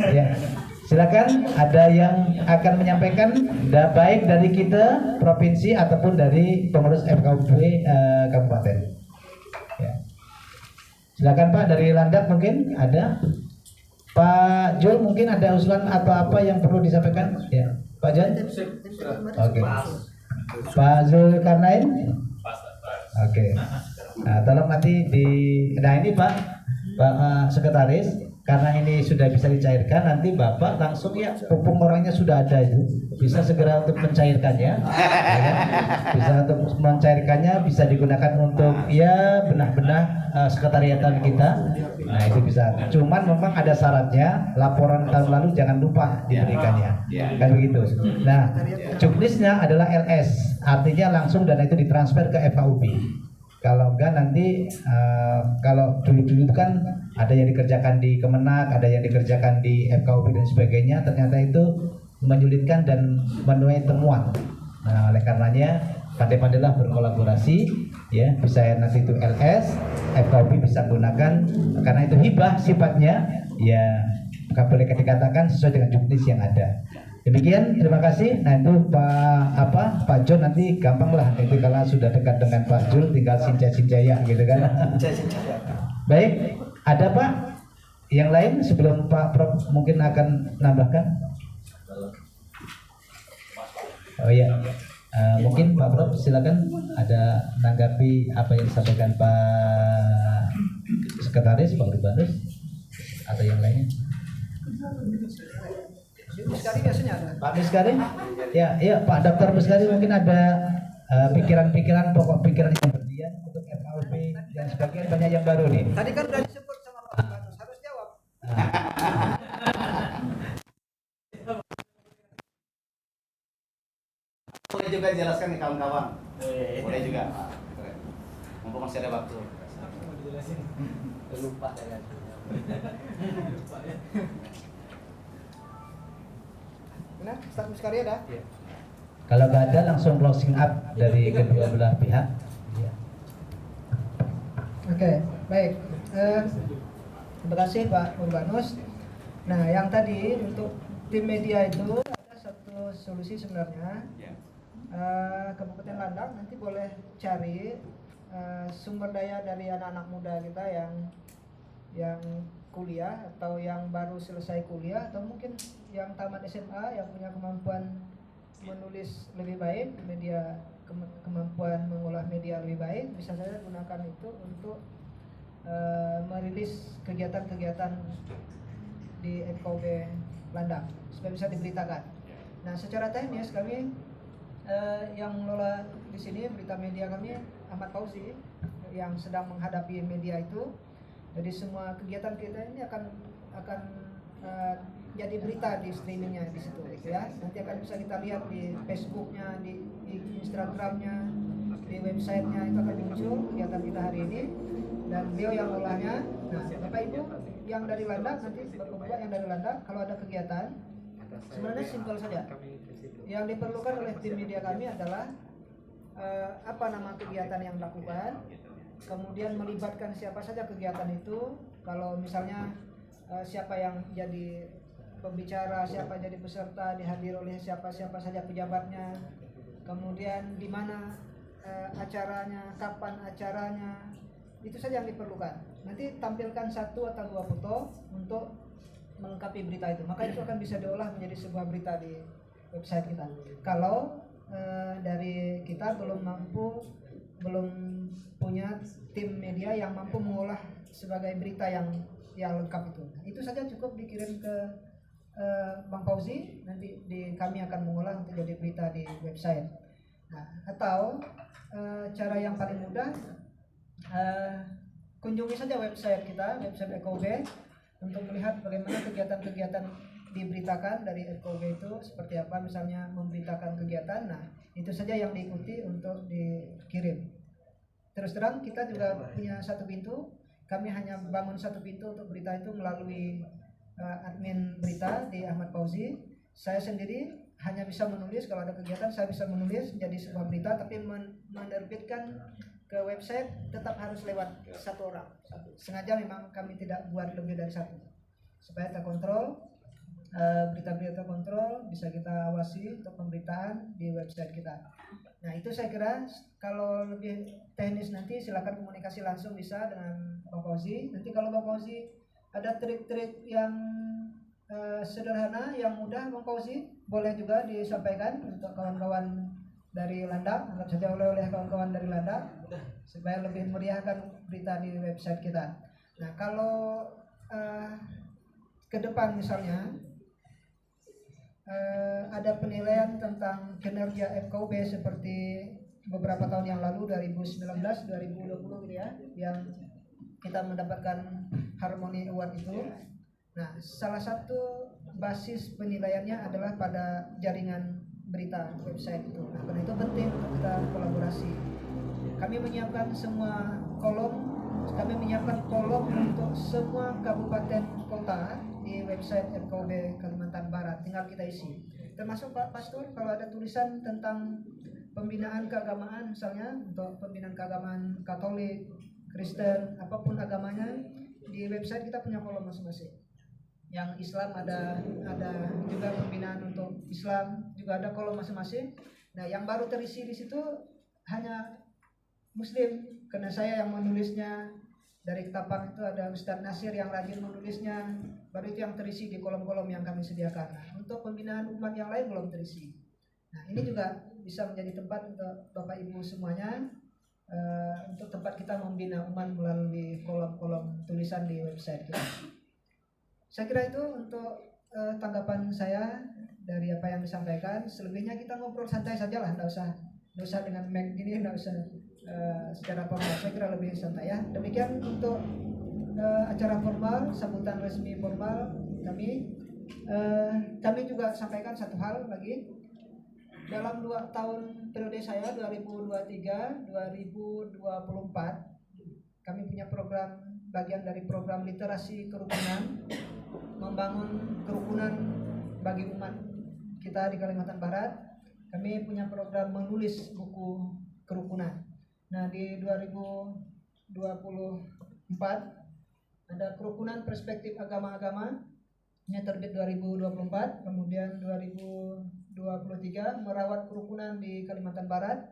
Ya. Silakan, ada yang akan menyampaikan baik dari kita provinsi ataupun dari pengurus FKUB kabupaten. Ya. Silakan Pak, dari Landak mungkin ada. Pak Jul mungkin ada usulan atau apa yang perlu disampaikan? Ya, Pak Jul. Oke. Pak Zulkarnain. Oke. Nah, tolong nanti nah ini Pak Sekretaris. Karena ini sudah bisa dicairkan, nanti Bapak langsung ya, pupung orangnya sudah ada itu, bisa segera untuk mencairkannya, ya kan? Bisa untuk mencairkannya, bisa digunakan untuk ya benah-benah sekretariatan kita. Nah itu bisa. Cuman memang ada syaratnya, laporan tahun lalu jangan lupa diberikannya, kan begitu. Nah, juknisnya adalah LS, artinya langsung dana itu ditransfer ke FKUB. Kalau enggak nanti kalau dulu-dulu kan ada yang dikerjakan di Kemenak, ada yang dikerjakan di FKUB dan sebagainya, ternyata itu menyulitkan dan menuai temuan. Nah, oleh karenanya pandai-pandailah berkolaborasi, ya bisa nanti itu LS, FKUB bisa gunakan karena itu hibah sifatnya, ya boleh dikatakan sesuai dengan juknis yang ada. Demikian, terima kasih. Nah itu Pak John nanti gampang lah itu kalau sudah dekat dengan Pak Jul tinggal sinca-sincaya gitu kan. Baik, ada Pak yang lain sebelum Pak Prof mungkin akan nambahkan? Oh iya, mungkin Pak Prof silakan ada menanggapi apa yang disampaikan Pak Sekretaris, Pak Urbanus atau yang lainnya? Miskari biasanya ada. Pak Miskari? Ya, iya Pak Dr. Miskari mungkin ada pikiran-pikiran, pokok pikiran yang berdiam untuk FKUB dan sebagainya, banyak yang baru nih. Tadi kan sudah disebut sama Pak Urbanus, harus jawab. Boleh juga jelaskan nih kawan-kawan. Boleh juga. Mumpung masih ada waktu. Lupa ya. Nah, Ustaz Miskari ada? Ya. Kalau nggak ada langsung closing up dari kedua belah pihak. Ya. Oke, baik. Terima kasih Pak Urbanus. Nah, yang tadi untuk tim media itu ada satu solusi sebenarnya. Kabupaten Landak nanti boleh cari sumber daya dari anak-anak muda kita yang kuliah atau yang baru selesai kuliah atau mungkin yang tamat SMA yang punya kemampuan menulis lebih baik, kemampuan mengolah media lebih baik, bisa saja gunakan itu untuk merilis kegiatan-kegiatan di FKUB Landak supaya bisa diberitakan. Nah, secara teknis kami yang mengelola di sini berita media kami Ahmad Fauzi yang sedang menghadapi media itu. Jadi semua kegiatan kita ini akan jadi berita di streamingnya di situ, ya. Nanti akan bisa kita lihat di Facebooknya, di Instagramnya, di websitenya itu akan muncul kegiatan kita hari ini dan beliau yang olahnya. Nah, Bapak Ibu yang dari Landak nanti Bapak yang dari Landak kalau ada kegiatan sebenarnya simpel saja. Yang diperlukan oleh tim media kami adalah apa nama kegiatan yang dilakukan, kemudian melibatkan siapa saja kegiatan itu. Kalau misalnya siapa yang jadi pembicara, siapa jadi peserta, dihadir oleh siapa saja pejabatnya, kemudian di mana acaranya, kapan acaranya, itu saja yang diperlukan. Nanti tampilkan 1 atau 2 foto untuk melengkapi berita itu, maka itu akan bisa diolah menjadi sebuah berita di website kita. Kalau dari kita belum punya tim media yang mampu mengolah sebagai berita yang lengkap itu. Itu saja cukup dikirim ke Bang Fauzi, nanti kami akan mengolah untuk jadi berita di website. Nah, atau cara yang paling mudah, kunjungi saja website kita, website FKUB, untuk melihat bagaimana kegiatan-kegiatan diberitakan dari FKUB itu seperti apa, misalnya memberitakan kegiatan. Nah, itu saja yang diikuti untuk dikirim. Terus terang kita juga punya 1 pintu, kami hanya bangun 1 pintu untuk berita itu melalui admin berita di Ahmad Fauzi. Saya sendiri hanya bisa menulis, kalau ada kegiatan saya bisa menulis jadi sebuah berita, tapi menerbitkan ke website tetap harus lewat 1 orang. Sengaja memang kami tidak buat lebih dari 1 supaya terkontrol, berita-berita terkontrol, bisa kita awasi untuk pemberitaan di website kita. Nah, itu saya kira. Kalau lebih teknis nanti silakan komunikasi langsung bisa dengan Bang Fauzi. Nanti kalau Bang Fauzi ada trik-trik yang sederhana, yang mudah, Bang Fauzi boleh juga disampaikan untuk kawan-kawan dari Landak, anggap saja oleh kawan-kawan dari Landak, supaya lebih meriahkan berita di website kita. Nah, kalau ke depan misalnya ada penilaian tentang kinerja FKUB seperti beberapa tahun yang lalu, 2019, 2020 gitu ya, yang kita mendapatkan Harmony Award itu. Nah, salah satu basis penilaiannya adalah pada jaringan berita website itu. Nah, karena itu penting untuk kita kolaborasi. Kami menyiapkan kolom untuk semua kabupaten kota di website FKUB Kalimantan Barat. Tinggal kita isi. Termasuk Pak Pastor, kalau ada tulisan tentang pembinaan keagamaan, misalnya untuk pembinaan keagamaan Katolik, Kristen, apapun agamanya, di website kita punya kolom masing-masing. Yang Islam ada juga pembinaan untuk Islam, juga ada kolom masing-masing. Nah, yang baru terisi di situ hanya Muslim, karena saya yang menulisnya. Dari Ketapang itu ada Ustadz Nasir yang rajin menulisnya, baru itu yang terisi di kolom-kolom yang kami sediakan. Nah, untuk pembinaan umat yang lain belum terisi. Nah, ini juga bisa menjadi tempat untuk Bapak Ibu semuanya, untuk tempat kita membina umat melalui kolom-kolom tulisan di website kita. Saya kira itu untuk tanggapan saya dari apa yang disampaikan. Selebihnya kita ngobrol santai saja lah, nggak usah dengan mic gini, nggak usah secara formal. Saya kira lebih santai ya. Demikian untuk acara formal, sambutan resmi formal kami. Kami juga sampaikan 1 hal lagi. Dalam 2 tahun periode saya 2023-2024, kami punya program, bagian dari program literasi kerukunan, membangun kerukunan bagi umat kita di Kalimantan Barat. Kami punya program menulis buku kerukunan. Nah, di 2024 ada kerukunan perspektif agama-agama, ini terbit 2024, kemudian 2025 2023 merawat kerukunan di Kalimantan Barat.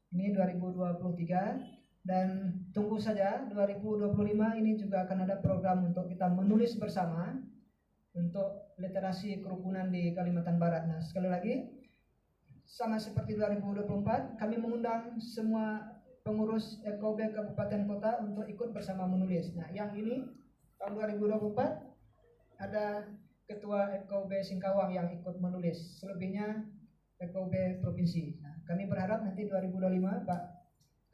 Ini 2023. Dan tunggu saja 2025 ini juga akan ada program untuk kita menulis bersama untuk literasi kerukunan di Kalimantan Barat. Nah, sekali lagi sama seperti 2024 kami mengundang semua pengurus FKUB Kabupaten Kota untuk ikut bersama menulis. Nah, yang ini tahun 2024 ada Ketua FKUB Singkawang yang ikut menulis, selebihnya FKUB Provinsi. Nah, kami berharap nanti 2025 Pak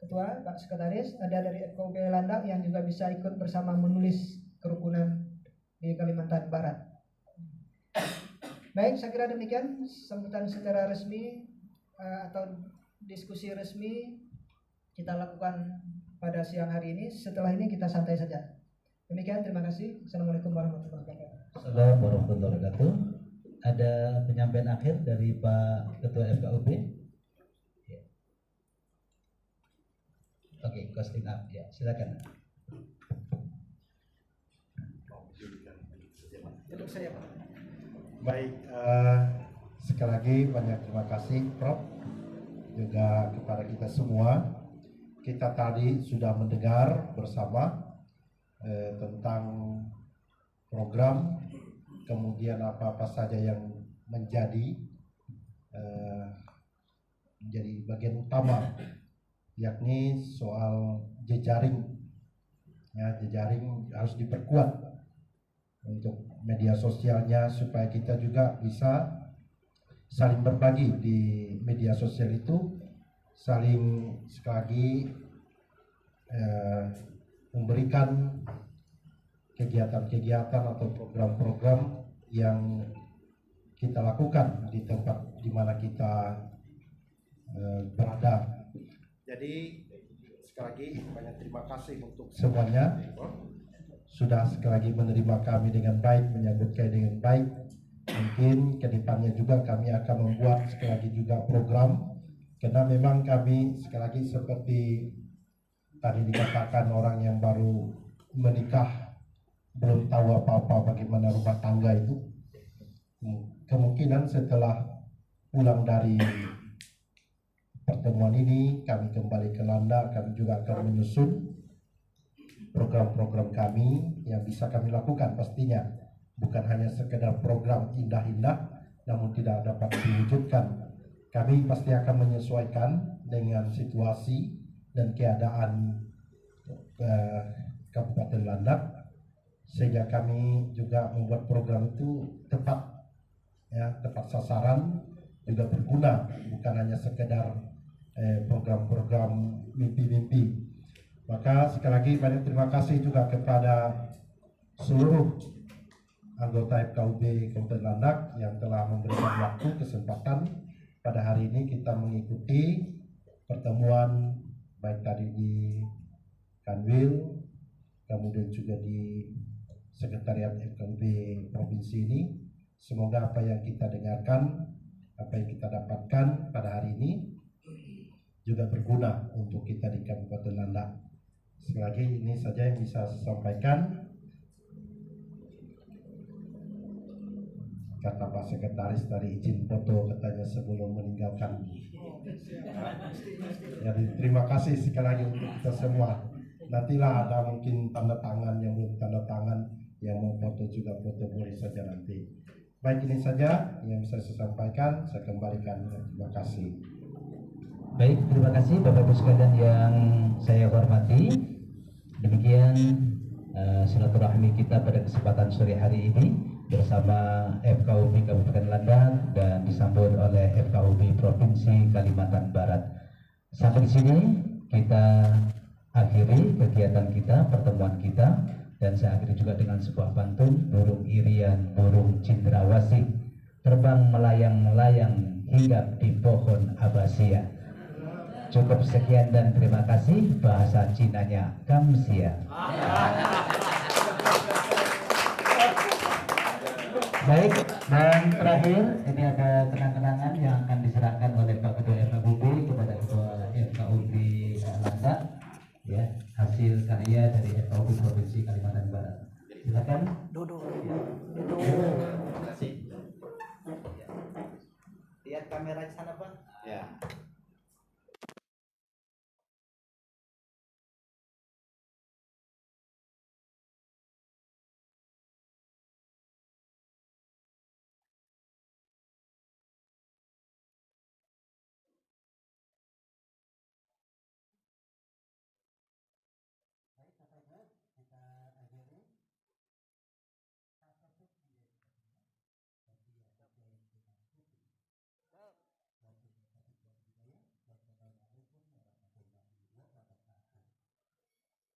Ketua, Pak Sekretaris, ada dari FKUB Landak yang juga bisa ikut bersama menulis kerukunan di Kalimantan Barat. Baik, saya kira demikian sambutan secara resmi atau diskusi resmi kita lakukan pada siang hari ini. Setelah ini kita santai saja. Demikian, terima kasih. Assalamualaikum warahmatullahi wabarakatuh. Assalamualaikum warahmatullahi wabarakatuh. Ada penyampaian akhir dari Pak Ketua FKUB. Oke, costing up ya, silakan. Untuk saya, Pak. Baik, sekali lagi banyak terima kasih Prof, juga kepada kita semua. Kita tadi sudah mendengar bersama tentang program, kemudian apa-apa saja yang menjadi bagian utama, yakni soal jejaring. Ya, jejaring harus diperkuat untuk media sosialnya supaya kita juga bisa saling berbagi di media sosial itu, saling sekali lagi memberikan kegiatan-kegiatan atau program-program yang kita lakukan di tempat di mana kita berada. Jadi sekali lagi banyak terima kasih untuk semuanya sudah sekali lagi menerima kami dengan baik, menyambut kami dengan baik. Mungkin kedepannya juga kami akan membuat sekali lagi juga program, karena memang kami sekali lagi seperti tadi dikatakan orang yang baru menikah belum tahu apa-apa bagaimana rumah tangga itu. Kemungkinan setelah pulang dari pertemuan ini kami kembali ke Landa, kami juga akan menyusun program-program kami yang bisa kami lakukan. Pastinya bukan hanya sekedar program indah-indah namun tidak dapat diwujudkan. Kami pasti akan menyesuaikan dengan situasi dan keadaan Kabupaten Landak, sehingga kami juga membuat program itu tepat sasaran, juga berguna, bukan hanya sekedar program-program mimpi-mimpi. Maka sekali lagi banyak terima kasih juga kepada seluruh anggota FKUB Kabupaten Landak yang telah memberikan waktu kesempatan pada hari ini kita mengikuti pertemuan baik tadi di Kanwil, kemudian juga di Sekretariat FKUB Provinsi ini. Semoga apa yang kita dengarkan, apa yang kita dapatkan pada hari ini juga berguna untuk kita di Kabupaten Landak. Sekali lagi ini saja yang bisa saya sampaikan. Kata Pak Sekretaris tadi izin foto katanya sebelum meninggalkan. Jadi terima kasih sekali lagi untuk kita semua. Nantilah ada mungkin tanda tangan yang belum tanda tangan, yang mau foto juga foto boleh saja nanti. Baik, ini saja yang bisa saya sampaikan. Saya kembalikan. Terima kasih. Baik, terima kasih Bapak Ibu sekalian yang saya hormati. Demikian silaturahmi kita pada kesempatan sore hari ini bersama FKUB Kabupaten Landak dan disambut oleh FKUB Provinsi Kalimantan Barat. Sampai di sini kita akhiri kegiatan kita, pertemuan kita, dan saya akhiri juga dengan sebuah pantun, burung irian, burung cendrawasih, terbang melayang-melayang hinggap di pohon abasia. Cukup sekian dan terima kasih. Bahasa Cinanya kamsia. Baik, dan terakhir ini ada kenang-kenangan yang akan diserahkan oleh Pak Ketua FKUB